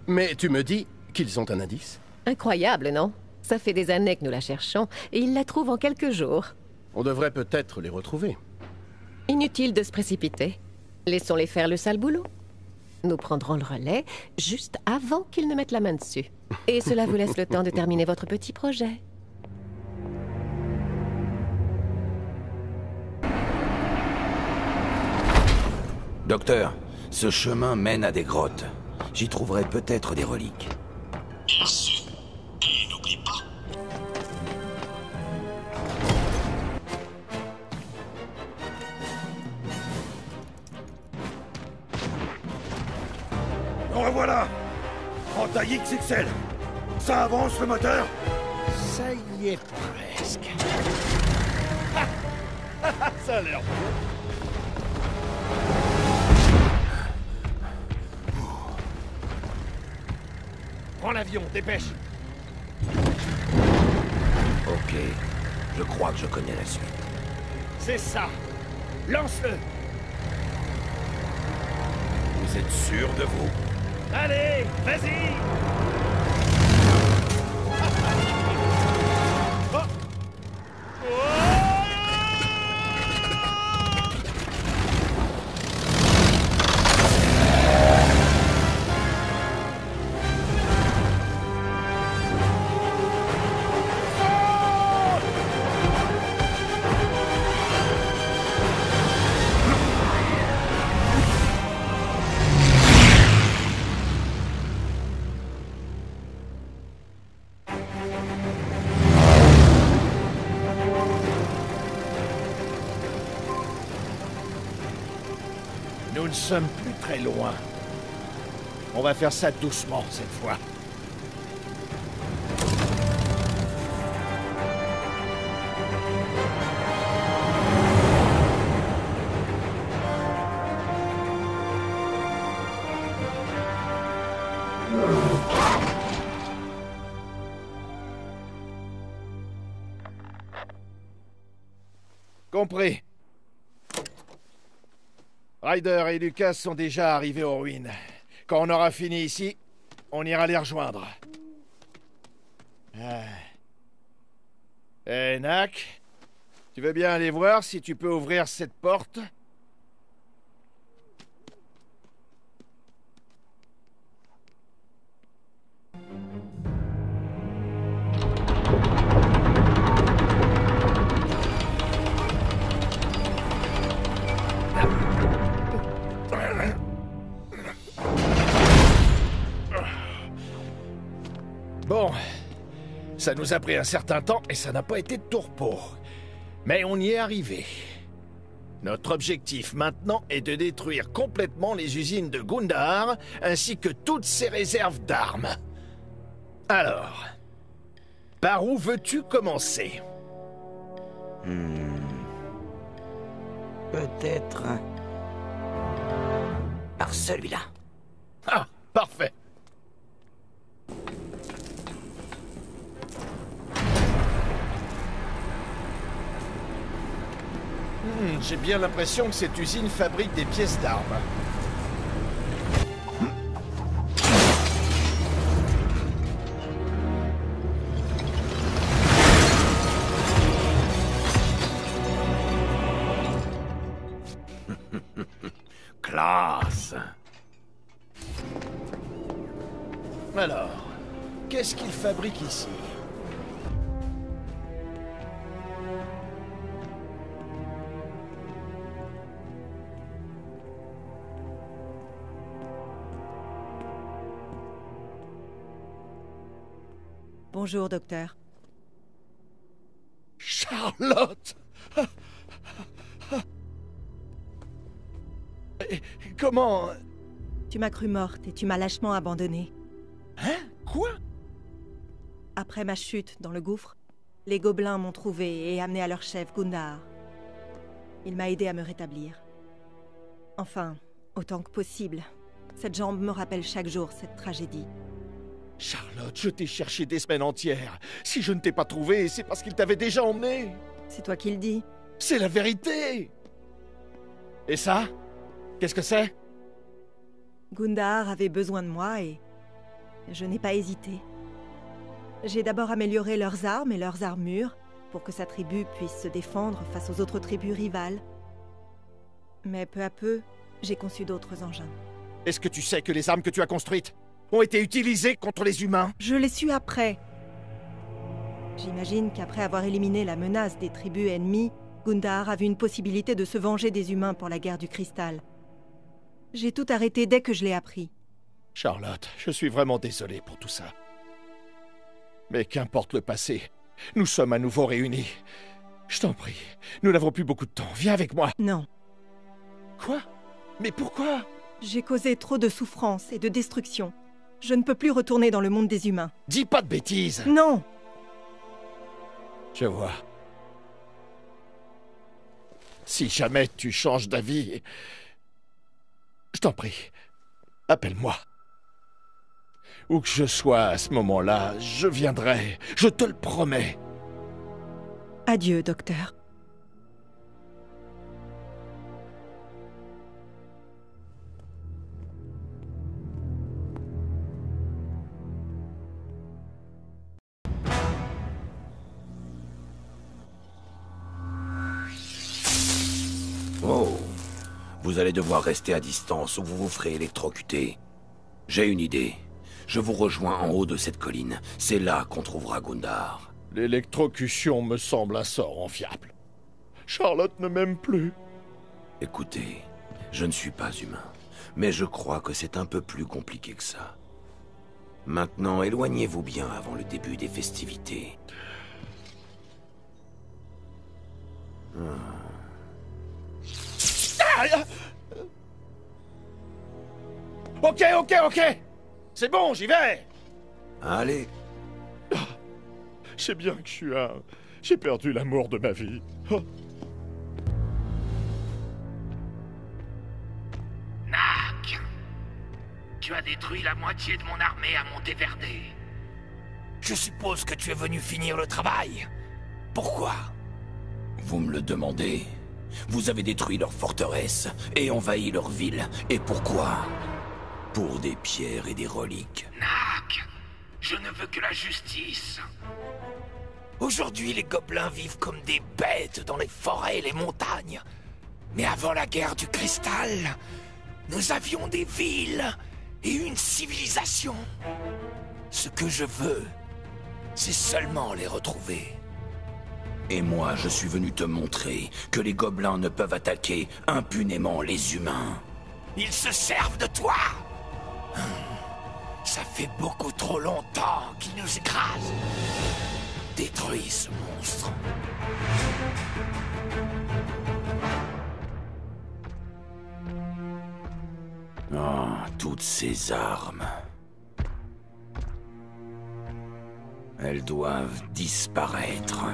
Speaker 3: Mais tu me dis qu'ils ont un indice?
Speaker 4: Incroyable, non? Ça fait des années que nous la cherchons, et ils la trouvent en quelques jours.
Speaker 3: On devrait peut-être les retrouver.
Speaker 4: Inutile de se précipiter. Laissons-les faire le sale boulot. Nous prendrons le relais juste avant qu'ils ne mettent la main dessus. Et cela vous laisse le temps de terminer votre petit projet.
Speaker 12: Docteur, ce chemin mène à des grottes. J'y trouverai peut-être des reliques.
Speaker 9: Bien sûr. Et n'oublie pas.
Speaker 11: En revoilà! En taille XXL! Ça avance le moteur?
Speaker 5: Ça y est presque. Ça a l'air beau. Prends l'avion, dépêche.
Speaker 12: Ok, je crois que je connais la suite.
Speaker 5: C'est ça. Lance-le.
Speaker 11: Vous êtes sûr de vous?
Speaker 5: Allez, vas-y. Nous ne sommes plus très loin. On va faire ça doucement cette fois. Compris. Ryder et Lucas sont déjà arrivés aux ruines. Quand on aura fini ici, on ira les rejoindre. Nak, tu veux bien aller voir si tu peux ouvrir cette porte? Bon, ça nous a pris un certain temps et ça n'a pas été de tout repos. Mais on y est arrivé. Notre objectif maintenant est de détruire complètement les usines de Gundahar ainsi que toutes ses réserves d'armes. Alors, par où veux-tu commencer?
Speaker 14: Peut-être... par celui-là.
Speaker 5: Ah, parfait. J'ai bien l'impression que cette usine fabrique des pièces d'armes.
Speaker 11: Classe!
Speaker 3: Alors, qu'est-ce qu'il fabrique ici?
Speaker 6: Bonjour, docteur.
Speaker 3: Charlotte! Comment...
Speaker 6: Tu m'as cru morte et tu m'as lâchement abandonnée.
Speaker 3: Hein? Quoi?
Speaker 6: Après ma chute dans le gouffre, les gobelins m'ont trouvée et amenée à leur chef, Gundahar. Il m'a aidé à me rétablir. Enfin, autant que possible. Cette jambe me rappelle chaque jour cette tragédie.
Speaker 3: Charlotte, je t'ai cherché des semaines entières. Si je ne t'ai pas trouvé, c'est parce qu'il t'avait déjà emmené.
Speaker 6: C'est toi qui le dis.
Speaker 3: C'est la vérité. Et ça? Qu'est-ce que c'est?
Speaker 6: Gundahar avait besoin de moi et je n'ai pas hésité. J'ai d'abord amélioré leurs armes et leurs armures pour que sa tribu puisse se défendre face aux autres tribus rivales. Mais peu à peu, j'ai conçu d'autres engins.
Speaker 3: Est-ce que tu sais que les armes que tu as construites ont été utilisées contre les humains?
Speaker 6: Je l'ai su après. J'imagine qu'après avoir éliminé la menace des tribus ennemies, Gundahar a vu une possibilité de se venger des humains pour la guerre du cristal. J'ai tout arrêté dès que je l'ai appris.
Speaker 3: Charlotte, je suis vraiment désolé pour tout ça. Mais qu'importe le passé, nous sommes à nouveau réunis. Je t'en prie, nous n'avons plus beaucoup de temps. Viens avec moi.
Speaker 6: Non.
Speaker 3: Quoi? Mais pourquoi?
Speaker 6: J'ai causé trop de souffrance et de destruction. Je ne peux plus retourner dans le monde des humains.
Speaker 3: Dis pas de bêtises.
Speaker 6: Non.
Speaker 3: Je vois. Si jamais tu changes d'avis, je t'en prie, appelle-moi. Où que je sois à ce moment-là, je viendrai, je te le promets.
Speaker 6: Adieu, docteur.
Speaker 12: Oh, vous allez devoir rester à distance ou vous vous ferez électrocuter. J'ai une idée. Je vous rejoins en haut de cette colline. C'est là qu'on trouvera Gundahar.
Speaker 3: L'électrocution me semble un sort enviable. Charlotte ne m'aime plus.
Speaker 12: Écoutez, je ne suis pas humain, mais je crois que c'est un peu plus compliqué que ça. Maintenant, éloignez-vous bien avant le début des festivités.
Speaker 3: Ok. C'est bon, j'y vais.
Speaker 12: Allez.
Speaker 3: Je sais bien que je suis un... J'ai perdu l'amour de ma vie. Oh.
Speaker 13: Nak, tu as détruit la moitié de mon armée à Monteverde. Je suppose que tu es venu finir le travail. Pourquoi?
Speaker 12: Vous me le demandez? Vous avez détruit leur forteresse et envahi leur ville. Et pourquoi? Pour des pierres et des reliques.
Speaker 13: Nak, je ne veux que la justice. Aujourd'hui, les gobelins vivent comme des bêtes dans les forêts et les montagnes. Mais avant la guerre du cristal, nous avions des villes et une civilisation. Ce que je veux, c'est seulement les retrouver.
Speaker 12: Et moi, je suis venu te montrer que les gobelins ne peuvent attaquer impunément les humains.
Speaker 13: Ils se servent de toi. Ça fait beaucoup trop longtemps qu'ils nous écrasent. Détruis ce monstre.
Speaker 12: Oh, toutes ces armes. Elles doivent disparaître.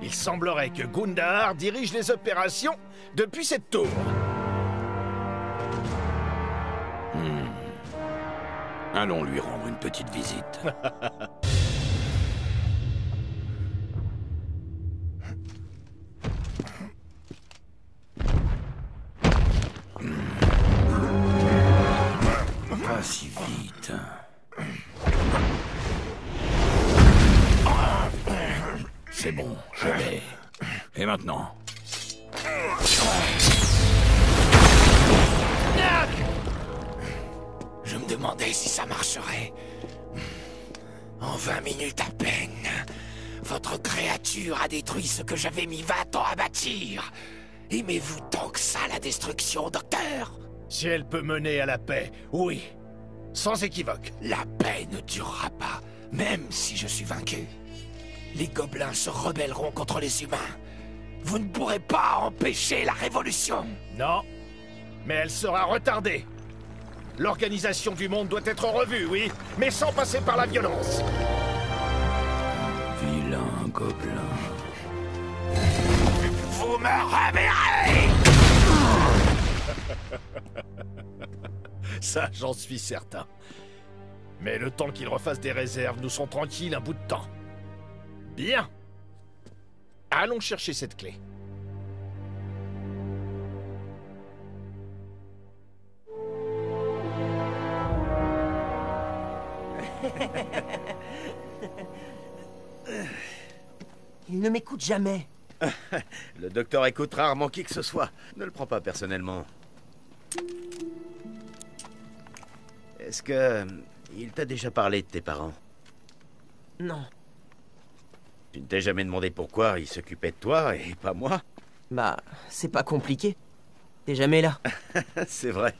Speaker 3: Il semblerait que Gundahar dirige les opérations depuis cette tour.
Speaker 12: Allons lui rendre une petite visite. Pas si vite. C'est bon, je vais. Et maintenant?
Speaker 13: Je me demandais si ça marcherait. En 20 minutes à peine, votre créature a détruit ce que j'avais mis 20 ans à bâtir. Aimez-vous tant que ça la destruction, docteur?
Speaker 5: Si elle peut mener à la paix, oui. Sans équivoque.
Speaker 13: La paix ne durera pas, même si je suis vaincu. Les gobelins se rebelleront contre les humains. Vous ne pourrez pas empêcher la révolution.
Speaker 5: Non, mais elle sera retardée. L'organisation du monde doit être revue, oui, mais sans passer par la violence.
Speaker 12: Vilain gobelin.
Speaker 13: Vous me reverrez!
Speaker 5: Ça, j'en suis certain. Mais le temps qu'il refasse des réserves, nous serons tranquilles un bout de temps. Bien. Allons chercher cette clé.
Speaker 10: Il ne m'écoute jamais.
Speaker 2: Le docteur écoute rarement qui que ce soit. Ne le prends pas personnellement. Est-ce que... il t'a déjà parlé de tes parents?
Speaker 10: Non.
Speaker 2: Tu ne t'es jamais demandé pourquoi ils s'occupaient de toi et pas moi?
Speaker 10: Bah, c'est pas compliqué. T'es jamais là.
Speaker 2: C'est vrai.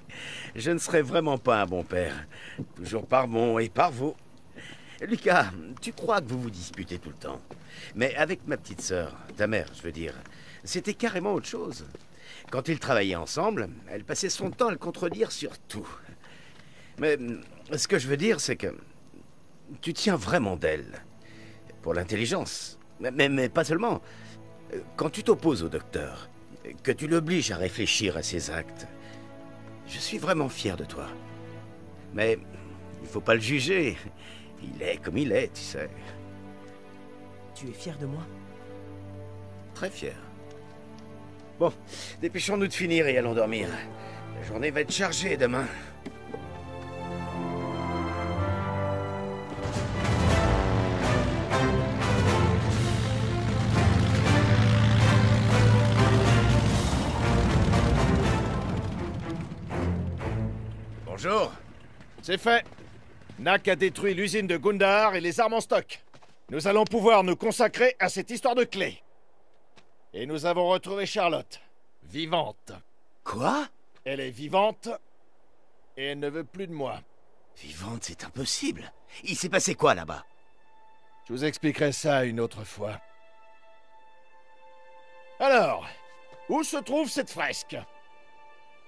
Speaker 2: Je ne serais vraiment pas un bon père. Toujours par mon et par vous. Lucas, tu crois que vous vous disputez tout le temps. Mais avec ma petite sœur, ta mère, je veux dire, c'était carrément autre chose. Quand ils travaillaient ensemble, elle passait son temps à le contredire sur tout. Mais ce que je veux dire, c'est que tu tiens vraiment d'elle. Pour l'intelligence. Mais pas seulement. Quand tu t'opposes au docteur, que tu l'obliges à réfléchir à ses actes, je suis vraiment fier de toi. Mais il faut pas le juger. Il est comme il est, tu sais.
Speaker 10: Tu es fier de moi?
Speaker 2: Très fier. Bon, dépêchons-nous de finir et allons dormir. La journée va être chargée demain. Bonjour.
Speaker 5: C'est fait. Nak a détruit l'usine de Gundahar et les armes en stock. Nous allons pouvoir nous consacrer à cette histoire de clé. Et nous avons retrouvé Charlotte. Vivante.
Speaker 2: Quoi?
Speaker 5: Elle est vivante. Et elle ne veut plus de moi.
Speaker 2: Vivante, c'est impossible. Il s'est passé quoi là-bas?
Speaker 5: Je vous expliquerai ça une autre fois. Alors, où se trouve cette fresque?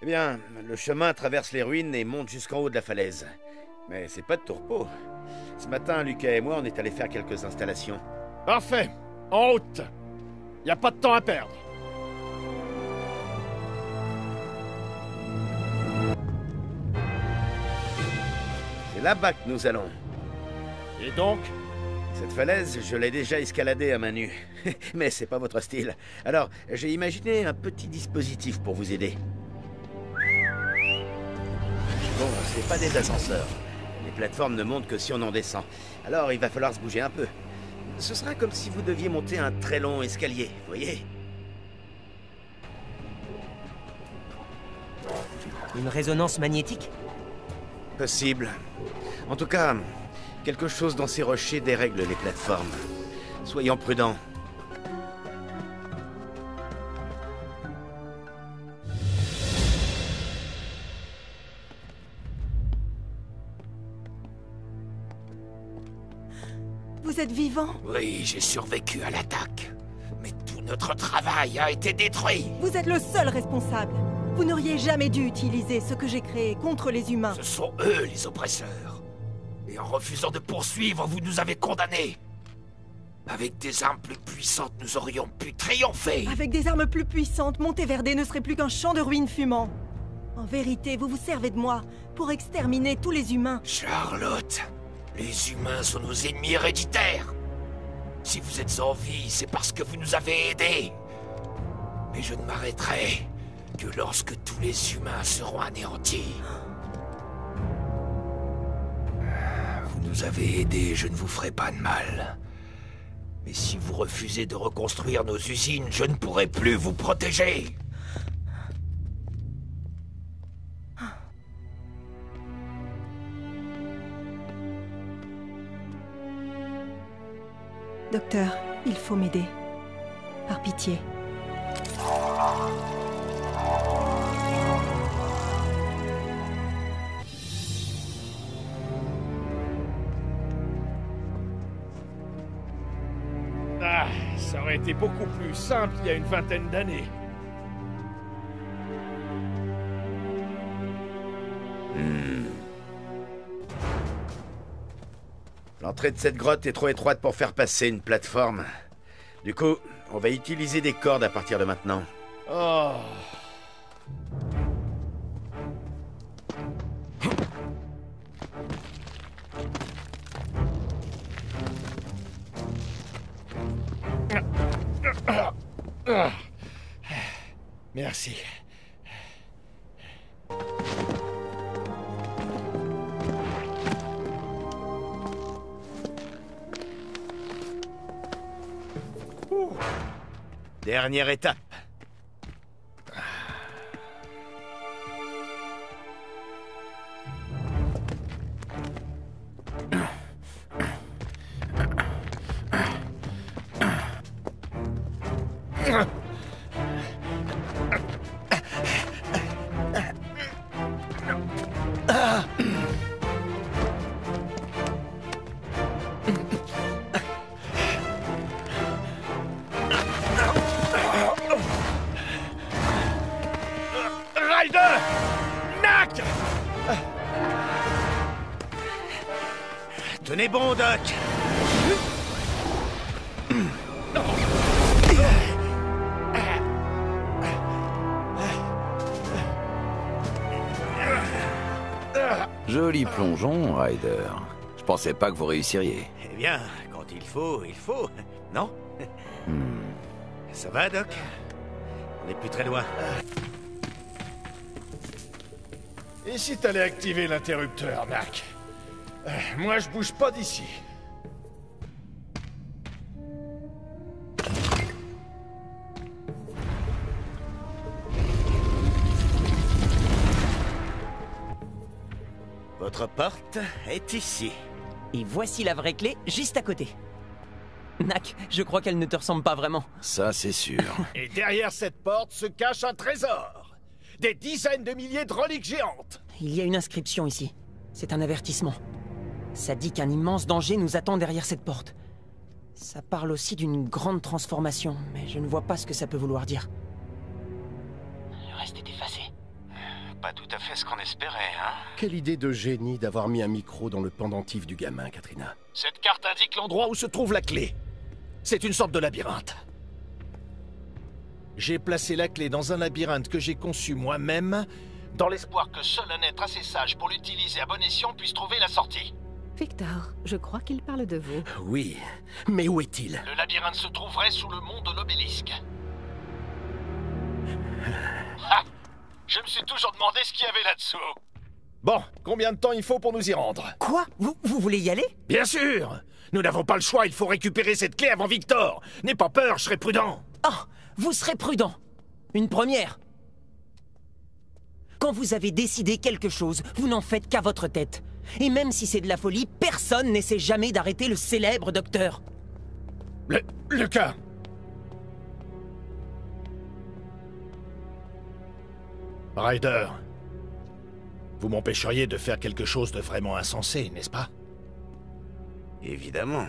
Speaker 2: Eh bien, le chemin traverse les ruines et monte jusqu'en haut de la falaise. Mais c'est pas de tourpeau. Ce matin, Lucas et moi, on est allés faire quelques installations.
Speaker 5: Parfait. En route. Y a pas de temps à perdre.
Speaker 2: C'est là-bas que nous allons.
Speaker 5: Et donc?
Speaker 2: Cette falaise, je l'ai déjà escaladée à main nue. Mais c'est pas votre style. Alors, j'ai imaginé un petit dispositif pour vous aider. Bon, c'est pas des ascenseurs. Les plateformes ne montent que si on en descend. Alors, il va falloir se bouger un peu. Ce sera comme si vous deviez monter un très long escalier, vous voyez?
Speaker 10: Une résonance magnétique?
Speaker 2: Possible. En tout cas, quelque chose dans ces rochers dérègle les plateformes. Soyons prudents.
Speaker 6: Vous êtes vivant?
Speaker 13: Oui, j'ai survécu à l'attaque. Mais tout notre travail a été détruit.
Speaker 6: Vous êtes le seul responsable. Vous n'auriez jamais dû utiliser ce que j'ai créé contre les humains.
Speaker 13: Ce sont eux les oppresseurs. Et en refusant de poursuivre, vous nous avez condamnés. Avec des armes plus puissantes, nous aurions pu triompher.
Speaker 6: Avec des armes plus puissantes, Monteverde ne serait plus qu'un champ de ruines fumant. En vérité, vous vous servez de moi pour exterminer tous les humains.
Speaker 13: Charlotte, les humains sont nos ennemis héréditaires. Si vous êtes en vie, c'est parce que vous nous avez aidés. Mais je ne m'arrêterai que lorsque tous les humains seront anéantis. Vous nous avez aidés, je ne vous ferai pas de mal. Mais si vous refusez de reconstruire nos usines, je ne pourrai plus vous protéger.
Speaker 6: Docteur, il faut m'aider. Par pitié.
Speaker 5: Ah, ça aurait été beaucoup plus simple il y a une vingtaine d'années.
Speaker 2: L'entrée de cette grotte est trop étroite pour faire passer une plateforme. Du coup, on va utiliser des cordes à partir de maintenant.
Speaker 5: Oh. Merci.
Speaker 2: Dernière étape.
Speaker 5: Ryder! Nack!
Speaker 2: Tenez bon, Doc!
Speaker 12: Joli plongeon, Ryder. Je pensais pas que vous réussiriez.
Speaker 2: Eh bien, quand il faut, non? Ça va, Doc? On n'est plus très loin.
Speaker 5: Et si t'allais activer l'interrupteur, Nack? Moi, je bouge pas d'ici.
Speaker 2: Votre porte est ici.
Speaker 10: Et voici la vraie clé, juste à côté. Nack, je crois qu'elle ne te ressemble pas vraiment.
Speaker 12: Ça, c'est sûr.
Speaker 5: Et derrière cette porte se cache un trésor. Des dizaines de milliers de reliques géantes.
Speaker 10: Il y a une inscription ici. C'est un avertissement. Ça dit qu'un immense danger nous attend derrière cette porte. Ça parle aussi d'une grande transformation, mais je ne vois pas ce que ça peut vouloir dire. Le reste est effacé.
Speaker 8: Pas tout à fait ce qu'on espérait, hein?
Speaker 3: Quelle idée de génie d'avoir mis un micro dans le pendentif du gamin, Katrina.
Speaker 5: Cette carte indique l'endroit où se trouve la clé. C'est une sorte de labyrinthe. J'ai placé la clé dans un labyrinthe que j'ai conçu moi-même, dans l'espoir que seul un être assez sage pour l'utiliser à bon escient puisse trouver la sortie.
Speaker 4: Victor, je crois qu'il parle de vous.
Speaker 3: Oui, mais où est-il?
Speaker 5: Le labyrinthe se trouverait sous le mont de l'obélisque. Ah! Je me suis toujours demandé ce qu'il y avait là-dessous. Bon, combien de temps il faut pour nous y rendre?
Speaker 10: Quoi? Vous voulez y aller?
Speaker 5: Bien sûr! Nous n'avons pas le choix, il faut récupérer cette clé avant Victor. N'aie pas peur, je serai prudent.
Speaker 10: Oh, vous serez prudent. Une première. Quand vous avez décidé quelque chose, vous n'en faites qu'à votre tête. Et même si c'est de la folie, personne n'essaie jamais d'arrêter le célèbre docteur.
Speaker 5: Lucas! Ryder, vous m'empêcheriez de faire quelque chose de vraiment insensé, n'est-ce pas?
Speaker 2: Évidemment.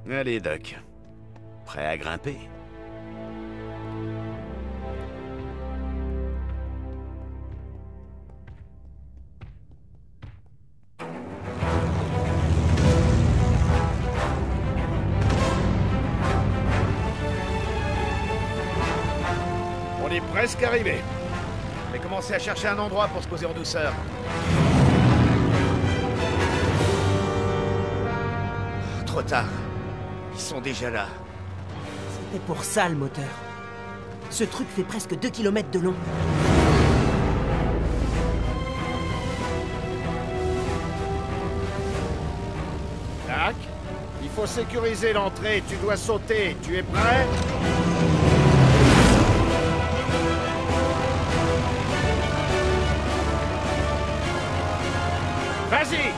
Speaker 2: Allez, Doc. Prêt à grimper?
Speaker 5: On est presque arrivé.
Speaker 2: vais commencer à chercher un endroit pour se poser en douceur. Trop tard. Ils sont déjà là.
Speaker 10: C'était pour ça le moteur. Ce truc fait presque 2 km de long.
Speaker 3: Tac. Il faut sécuriser l'entrée. Tu dois sauter. Tu es prêt? Vas-y!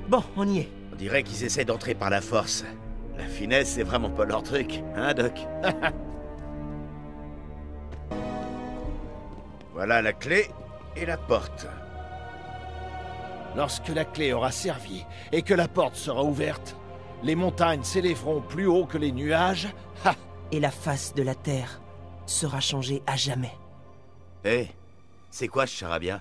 Speaker 10: Bon, on y est.
Speaker 2: On dirait qu'ils essaient d'entrer par la force. La finesse, c'est vraiment pas leur truc, hein, Doc? Voilà la clé et la porte.
Speaker 3: Lorsque la clé aura servi et que la porte sera ouverte, les montagnes s'élèveront plus haut que les nuages. Ha!
Speaker 10: Et la face de la Terre sera changée à jamais.
Speaker 2: Hé, c'est quoi ce charabia?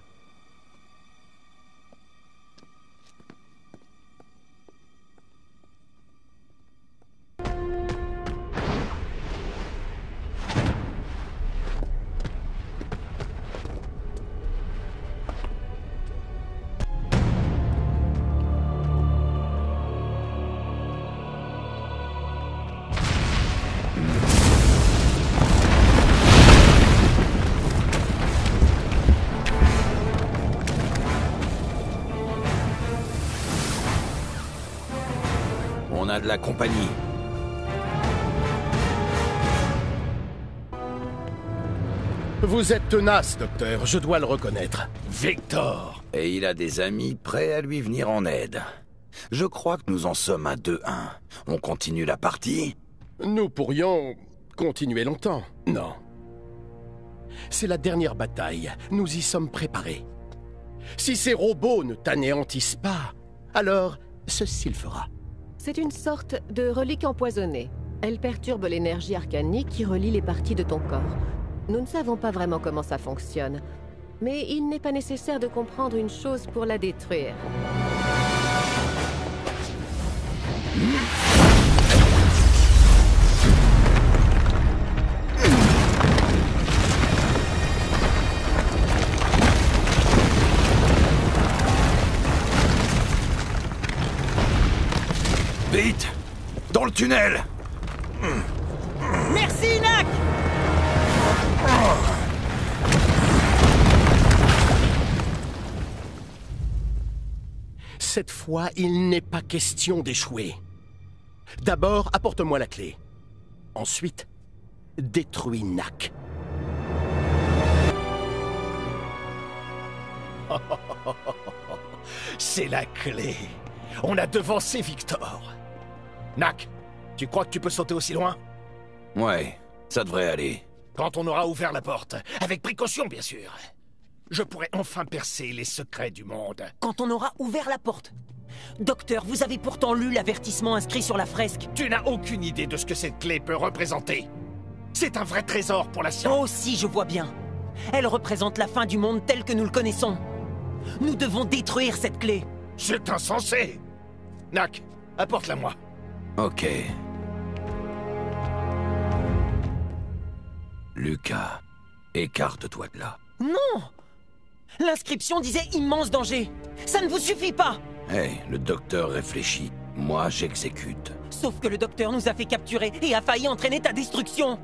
Speaker 12: On a de la compagnie.
Speaker 3: Vous êtes tenace, docteur, je dois le reconnaître.
Speaker 12: Victor! Et il a des amis prêts à lui venir en aide. Je crois que nous en sommes à 2-1. On continue la partie?
Speaker 3: Nous pourrions continuer longtemps. Non. C'est la dernière bataille. Nous y sommes préparés. Si ces robots ne t'anéantissent pas, alors ceci le fera.
Speaker 4: C'est une sorte de relique empoisonnée. Elle perturbe l'énergie arcanique qui relie les parties de ton corps. Nous ne savons pas vraiment comment ça fonctionne, mais il n'est pas nécessaire de comprendre une chose pour la détruire.
Speaker 12: Vite! Dans le tunnel!
Speaker 10: Merci, Nack!
Speaker 3: Cette fois, il n'est pas question d'échouer. D'abord, apporte-moi la clé. Ensuite, détruis Nack.
Speaker 5: C'est la clé. On a devancé Victor. Nack, tu crois que tu peux sauter aussi loin?
Speaker 12: Ouais, ça devrait aller.
Speaker 5: Quand on aura ouvert la porte, avec précaution bien sûr, je pourrai enfin percer les secrets du monde.
Speaker 10: Quand on aura ouvert la porte. Docteur, vous avez pourtant lu l'avertissement inscrit sur la fresque.
Speaker 5: Tu n'as aucune idée de ce que cette clé peut représenter. C'est un vrai trésor pour la science.
Speaker 10: Oh si, je vois bien. Elle représente la fin du monde tel que nous le connaissons. Nous devons détruire cette clé.
Speaker 5: C'est insensé. Nack, apporte-la-moi.
Speaker 12: Ok. Lucas, écarte-toi de là.
Speaker 10: Non! L'inscription disait immense danger. Ça ne vous suffit pas!
Speaker 12: Hey, le docteur réfléchit. Moi, j'exécute.
Speaker 10: Sauf que le docteur nous a fait capturer et a failli entraîner ta destruction.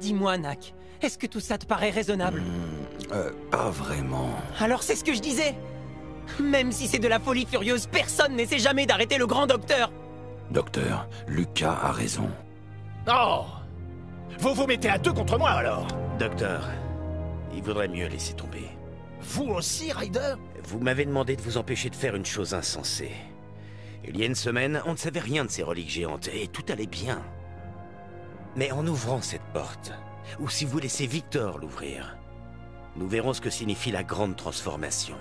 Speaker 10: Dis-moi, Nack, est-ce que tout ça te paraît raisonnable?
Speaker 12: Pas vraiment.
Speaker 10: Alors c'est ce que je disais. Même si c'est de la folie furieuse, personne n'essaie jamais d'arrêter le grand docteur.
Speaker 12: Docteur, Lucas a raison.
Speaker 5: Oh! Vous vous mettez à deux contre moi alors?
Speaker 2: Docteur, il vaudrait mieux laisser tomber.
Speaker 5: Vous aussi, Ryder?
Speaker 2: Vous m'avez demandé de vous empêcher de faire une chose insensée. Il y a une semaine, on ne savait rien de ces reliques géantes, et tout allait bien. Mais en ouvrant cette porte, ou si vous laissez Victor l'ouvrir, nous verrons ce que signifie la grande transformation.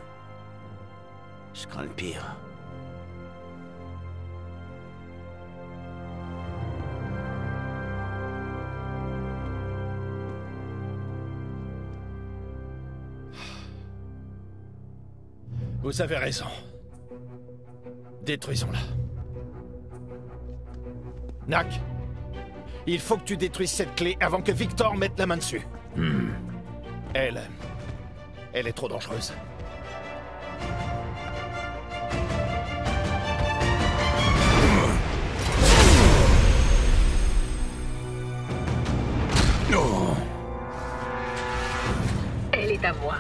Speaker 2: Je crains le pire.
Speaker 5: Vous avez raison. Détruisons-la. Nak, il faut que tu détruises cette clé avant que Victor mette la main dessus. Elle est trop dangereuse.
Speaker 4: Elle est à moi.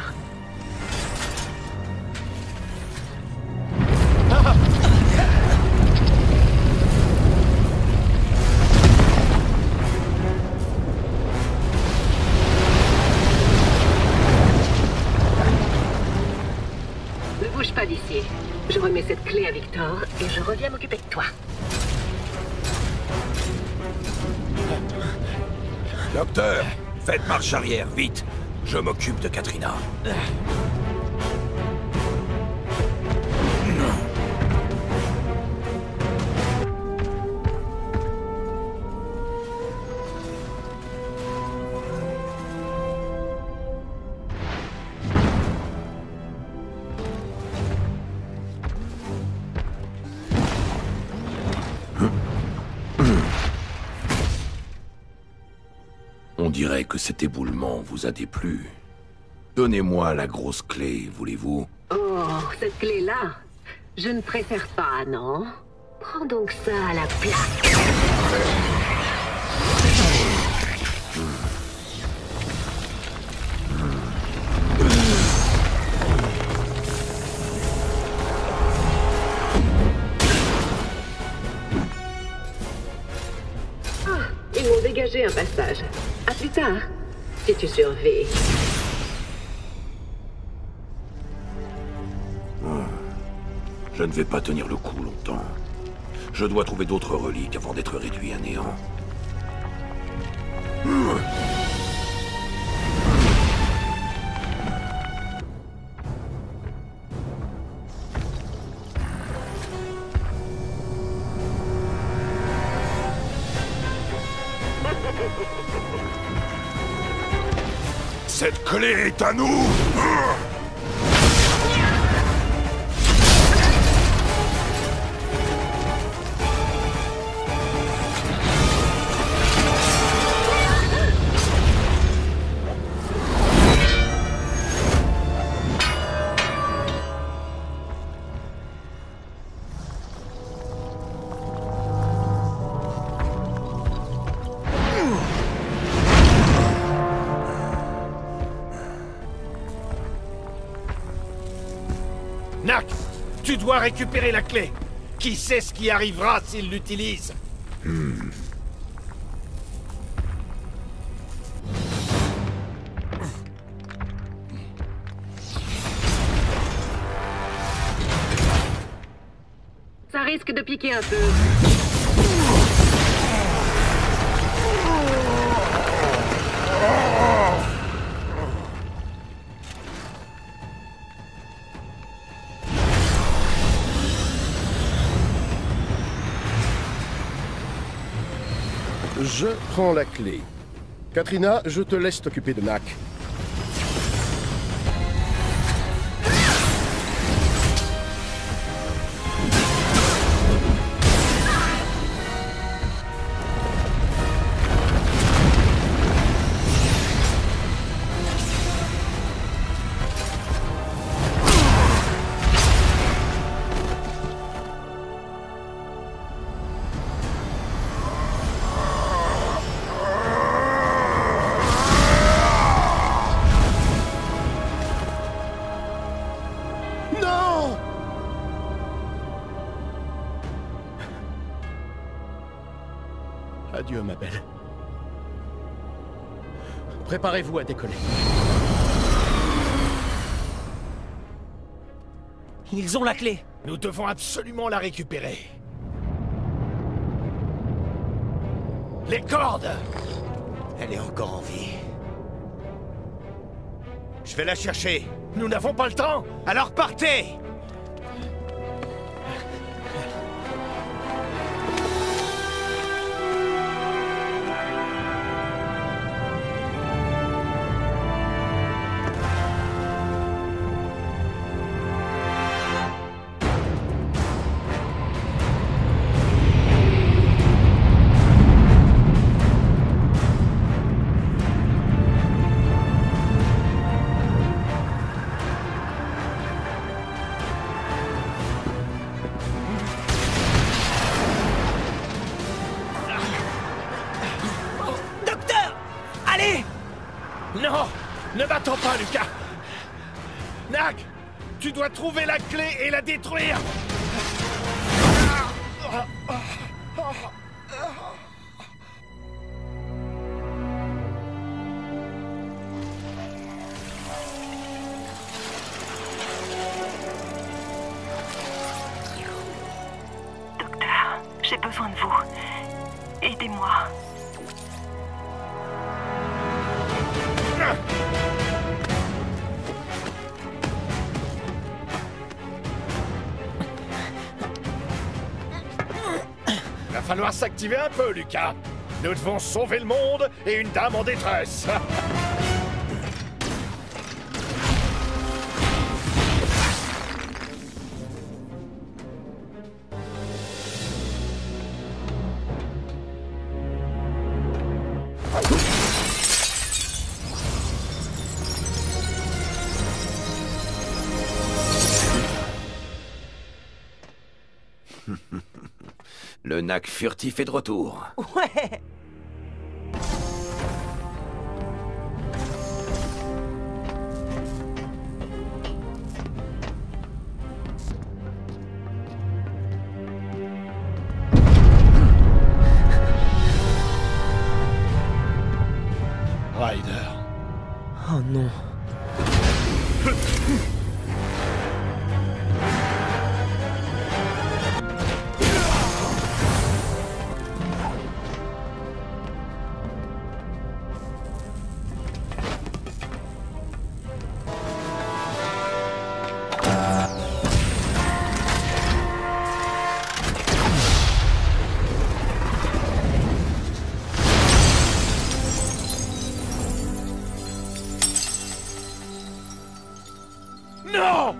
Speaker 4: Ne bouge pas d'ici. Je remets cette clé à Victor et je reviens m'occuper de toi.
Speaker 12: Docteur, faites marche arrière, vite. Je m'occupe de Katrina. On dirait que cet éboulement vous a déplu. Donnez-moi la grosse clé, voulez-vous?
Speaker 4: Oh, cette clé-là, je ne préfère pas, non? Prends donc ça à la place. Ils m'ont dégagé un passage. À plus tard, si tu survis.
Speaker 12: Je ne vais pas tenir le coup longtemps. Je dois trouver d'autres reliques avant d'être réduit à néant.
Speaker 11: Cette clé est à nous!
Speaker 5: Nak, tu dois récupérer la clé. Qui sait ce qui arrivera s'il l'utilise?
Speaker 4: Ça risque de piquer un peu.
Speaker 3: Je prends la clé. Katrina, je te laisse t'occuper de Nak. Adieu, ma belle. Préparez-vous à décoller.
Speaker 10: Ils ont la clé.
Speaker 5: Nous devons absolument la récupérer. Les cordes!
Speaker 2: Elle est encore en vie. Je vais la chercher.
Speaker 5: Nous n'avons pas le temps!
Speaker 2: Alors partez!
Speaker 5: Lucas! Nak! Tu dois trouver la clé et la détruire!
Speaker 15: Docteur, j'ai besoin de vous. Aidez-moi.
Speaker 5: Va falloir s'activer un peu, Lucas. Nous devons sauver le monde et une dame en détresse.
Speaker 12: Le Nak furtif est de retour.
Speaker 10: Ouais!
Speaker 5: Ryder.
Speaker 10: Oh non.
Speaker 5: Non!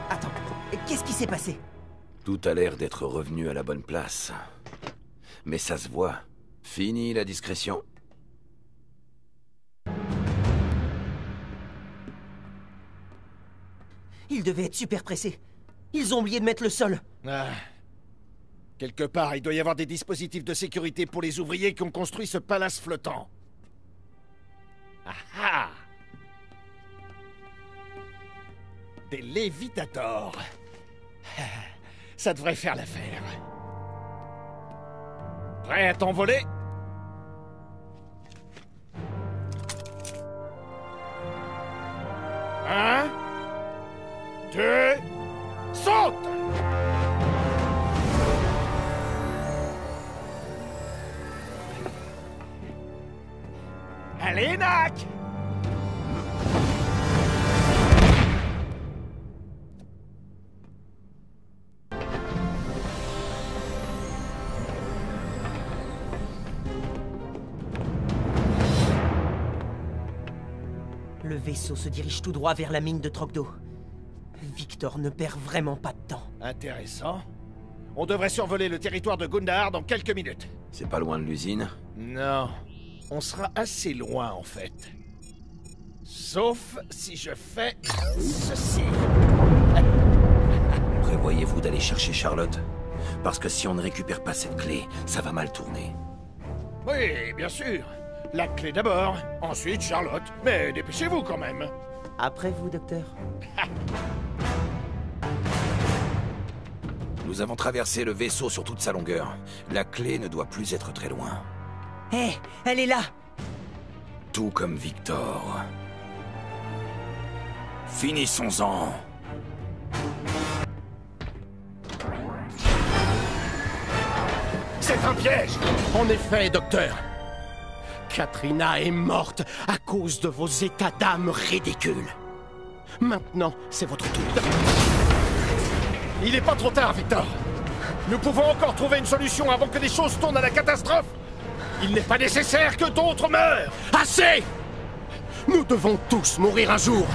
Speaker 10: Attends, qu'est-ce qui s'est passé?
Speaker 12: Tout a l'air d'être revenu à la bonne place. Mais ça se voit. Fini la discrétion.
Speaker 10: Ils devaient être super pressés. Ils ont oublié de mettre le sol.
Speaker 5: Ah. Quelque part, il doit y avoir des dispositifs de sécurité pour les ouvriers qui ont construit ce palace flottant. Ah ah! Des lévitators. Ça devrait faire l'affaire. Prêt à t'envoler? Un, deux, saute! Allez, Nak!
Speaker 10: Le vaisseau se dirige tout droit vers la mine de Trogdor. Victor ne perd vraiment pas de temps.
Speaker 5: Intéressant. On devrait survoler le territoire de Gundahar dans quelques minutes.
Speaker 12: C'est pas loin de l'usine?
Speaker 5: Non. On sera assez loin, en fait. Sauf si je fais ceci.
Speaker 12: Prévoyez-vous d'aller chercher Charlotte? Parce que si on ne récupère pas cette clé, ça va mal tourner.
Speaker 5: Oui, bien sûr. La clé d'abord, ensuite Charlotte. Mais dépêchez-vous quand même.
Speaker 10: Après vous, docteur.
Speaker 12: Nous avons traversé le vaisseau sur toute sa longueur. La clé ne doit plus être très loin.
Speaker 10: Hé, elle est là!
Speaker 12: Tout comme Victor. Finissons-en.
Speaker 5: C'est un piège!
Speaker 3: En effet, docteur. Katrina est morte à cause de vos états d'âme ridicules. Maintenant, c'est votre tour.
Speaker 5: Il n'est pas trop tard, Victor. Nous pouvons encore trouver une solution avant que les choses tournent à la catastrophe. Il n'est pas nécessaire que d'autres meurent.
Speaker 3: Assez! Nous devons tous mourir un jour.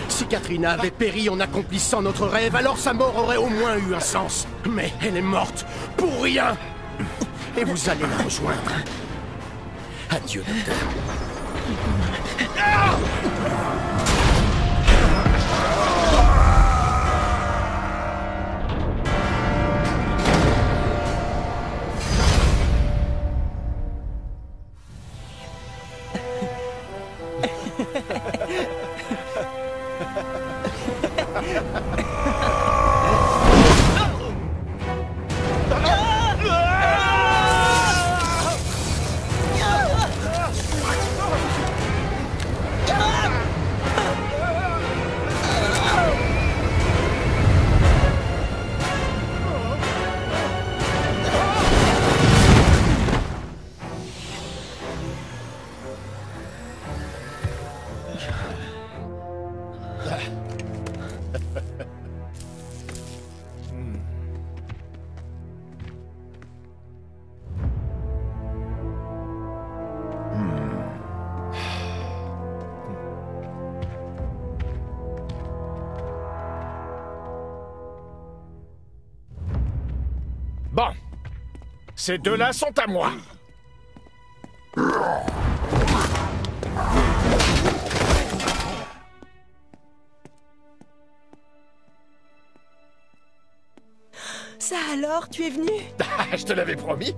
Speaker 3: Si Katrina avait péri en accomplissant notre rêve, alors sa mort aurait au moins eu un sens. Mais elle est morte pour rien. Et vous allez la rejoindre. Adieu, docteur.
Speaker 5: Bon. Ces deux-là sont à moi.
Speaker 6: Ça alors, tu es venu?
Speaker 5: Je te l'avais promis.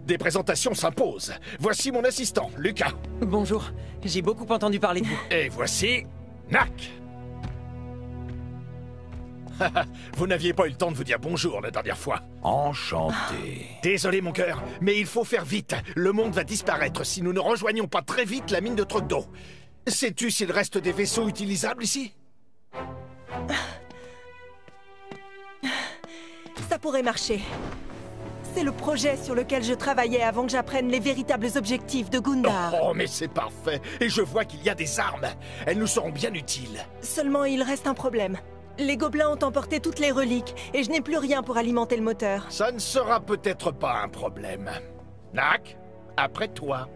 Speaker 5: Des présentations s'imposent. Voici mon assistant, Lucas.
Speaker 10: Bonjour, j'ai beaucoup entendu parler de vous.
Speaker 5: Et voici Nak. Vous n'aviez pas eu le temps de vous dire bonjour la dernière fois.
Speaker 12: Enchanté.
Speaker 5: Désolé mon cœur, mais il faut faire vite. Le monde va disparaître si nous ne rejoignons pas très vite la mine de Trogdor. Sais-tu s'il reste des vaisseaux utilisables ici?
Speaker 6: Ça pourrait marcher. C'est le projet sur lequel je travaillais avant que j'apprenne les véritables objectifs de Gundar.
Speaker 5: Oh, mais c'est parfait. Et je vois qu'il y a des armes. Elles nous seront bien utiles.
Speaker 6: Seulement, il reste un problème. Les gobelins ont emporté toutes les reliques, et je n'ai plus rien pour alimenter le moteur.
Speaker 5: Ça ne sera peut-être pas un problème. Nak, après toi.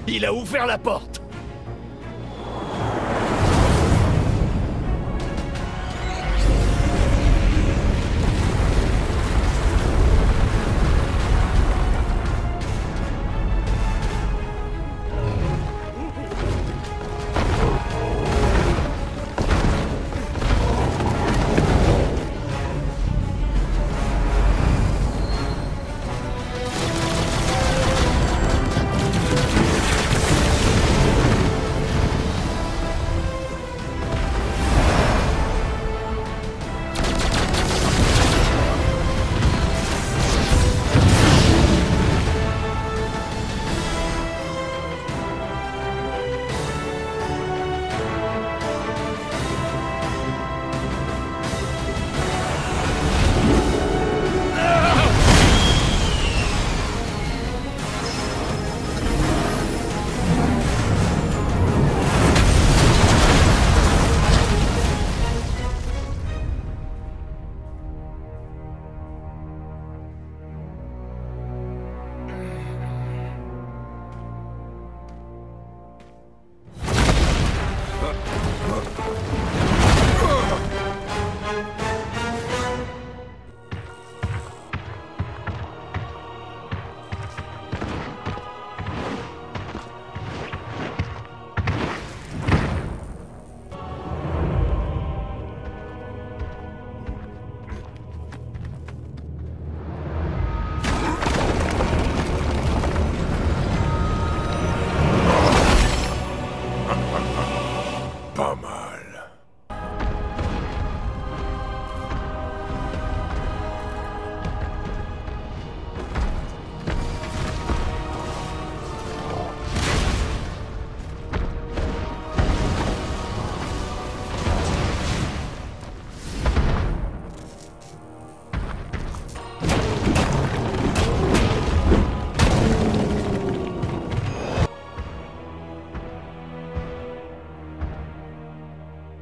Speaker 5: Il a ouvert la porte.
Speaker 11: Pas mal.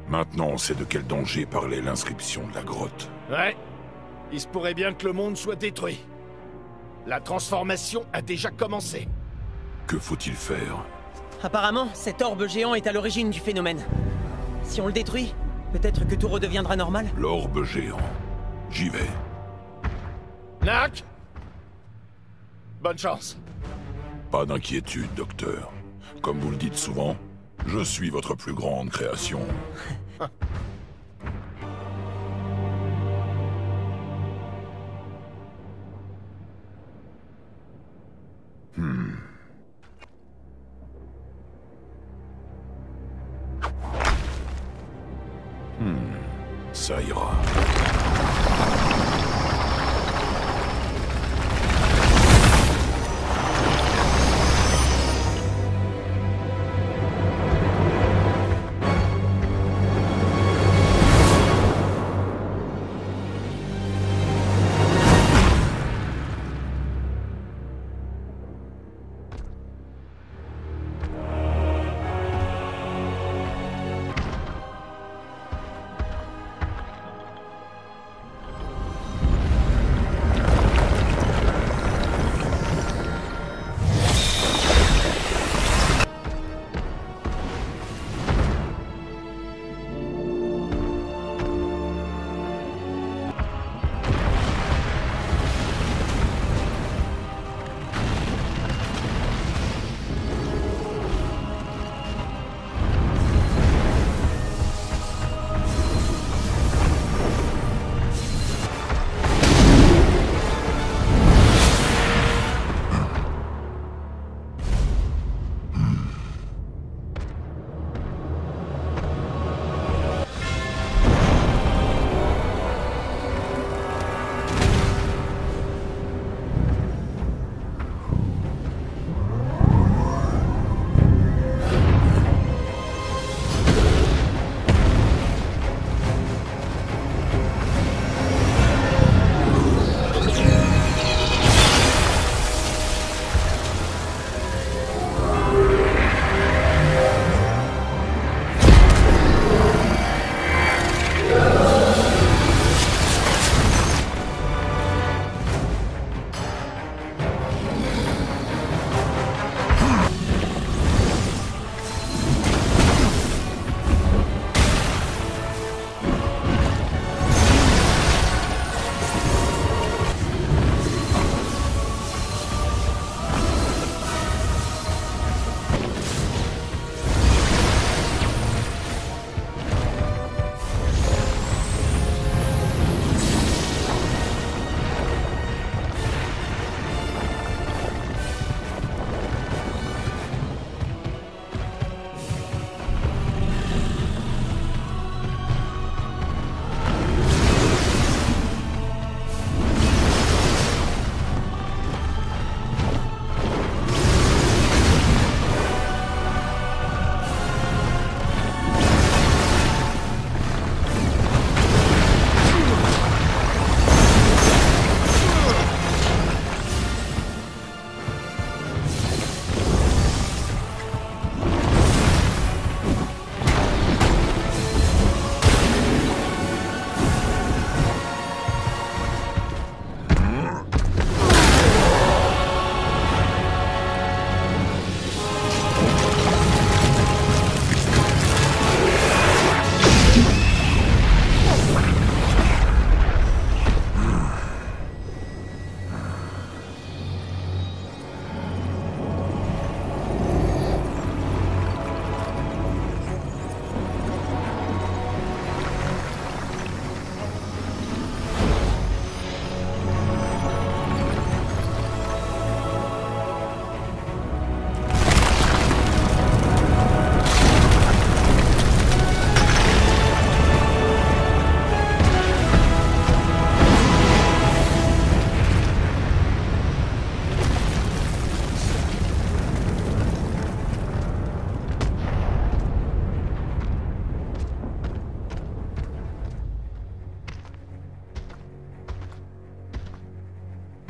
Speaker 11: Maintenant, on sait de quel danger parlait l'inscription de la grotte.
Speaker 5: Ouais. Il se pourrait bien que le monde soit détruit. La transformation a déjà commencé.
Speaker 11: Que faut-il faire?
Speaker 10: Apparemment, cet orbe géant est à l'origine du phénomène. Si on le détruit, peut-être que tout redeviendra normal.
Speaker 11: L'orbe géant. J'y vais.
Speaker 5: Nak! Bonne chance.
Speaker 11: Pas d'inquiétude, docteur. Comme vous le dites souvent, je suis votre plus grande création. Ça ira.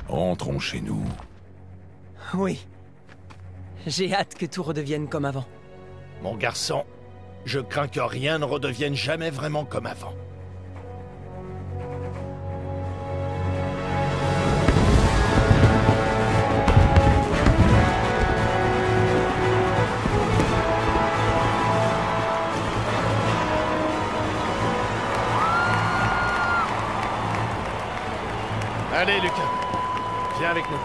Speaker 11: Rentrons chez nous.
Speaker 10: Oui. J'ai hâte que tout redevienne comme avant.
Speaker 3: Mon garçon, je crains que rien ne redevienne jamais vraiment comme avant. Allez, Lucas. Viens avec nous.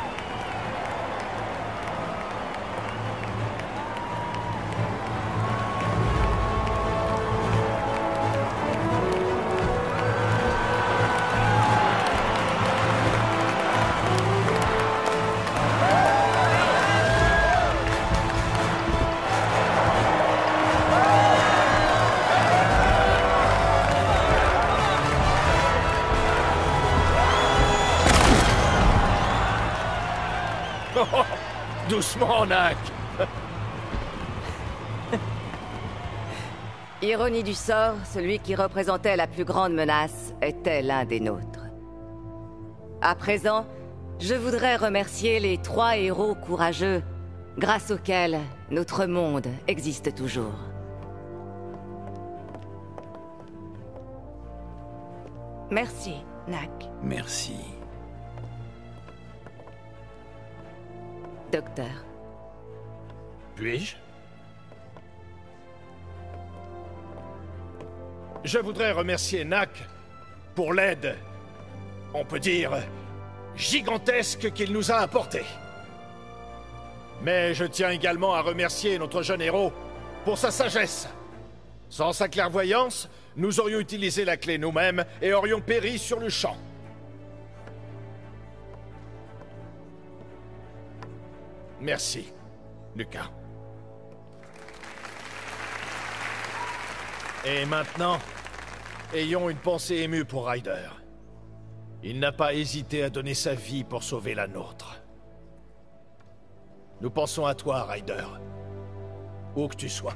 Speaker 5: Doucement, Nak.
Speaker 1: Ironie du sort, celui qui représentait la plus grande menace était l'un des nôtres. À présent, je voudrais remercier les 3 héros courageux, grâce auxquels notre monde existe toujours. Merci, Nak.
Speaker 12: Merci.
Speaker 1: Docteur.
Speaker 5: Puis-je? Je voudrais remercier Nak pour l'aide, on peut dire, gigantesque qu'il nous a apportée. Mais je tiens également à remercier notre jeune héros pour sa sagesse. Sans sa clairvoyance, nous aurions utilisé la clé nous-mêmes et aurions péri sur le champ. Merci, Lucas. Et maintenant, ayons une pensée émue pour Ryder. Il n'a pas hésité à donner sa vie pour sauver la nôtre. Nous pensons à toi, Ryder. Où que tu sois.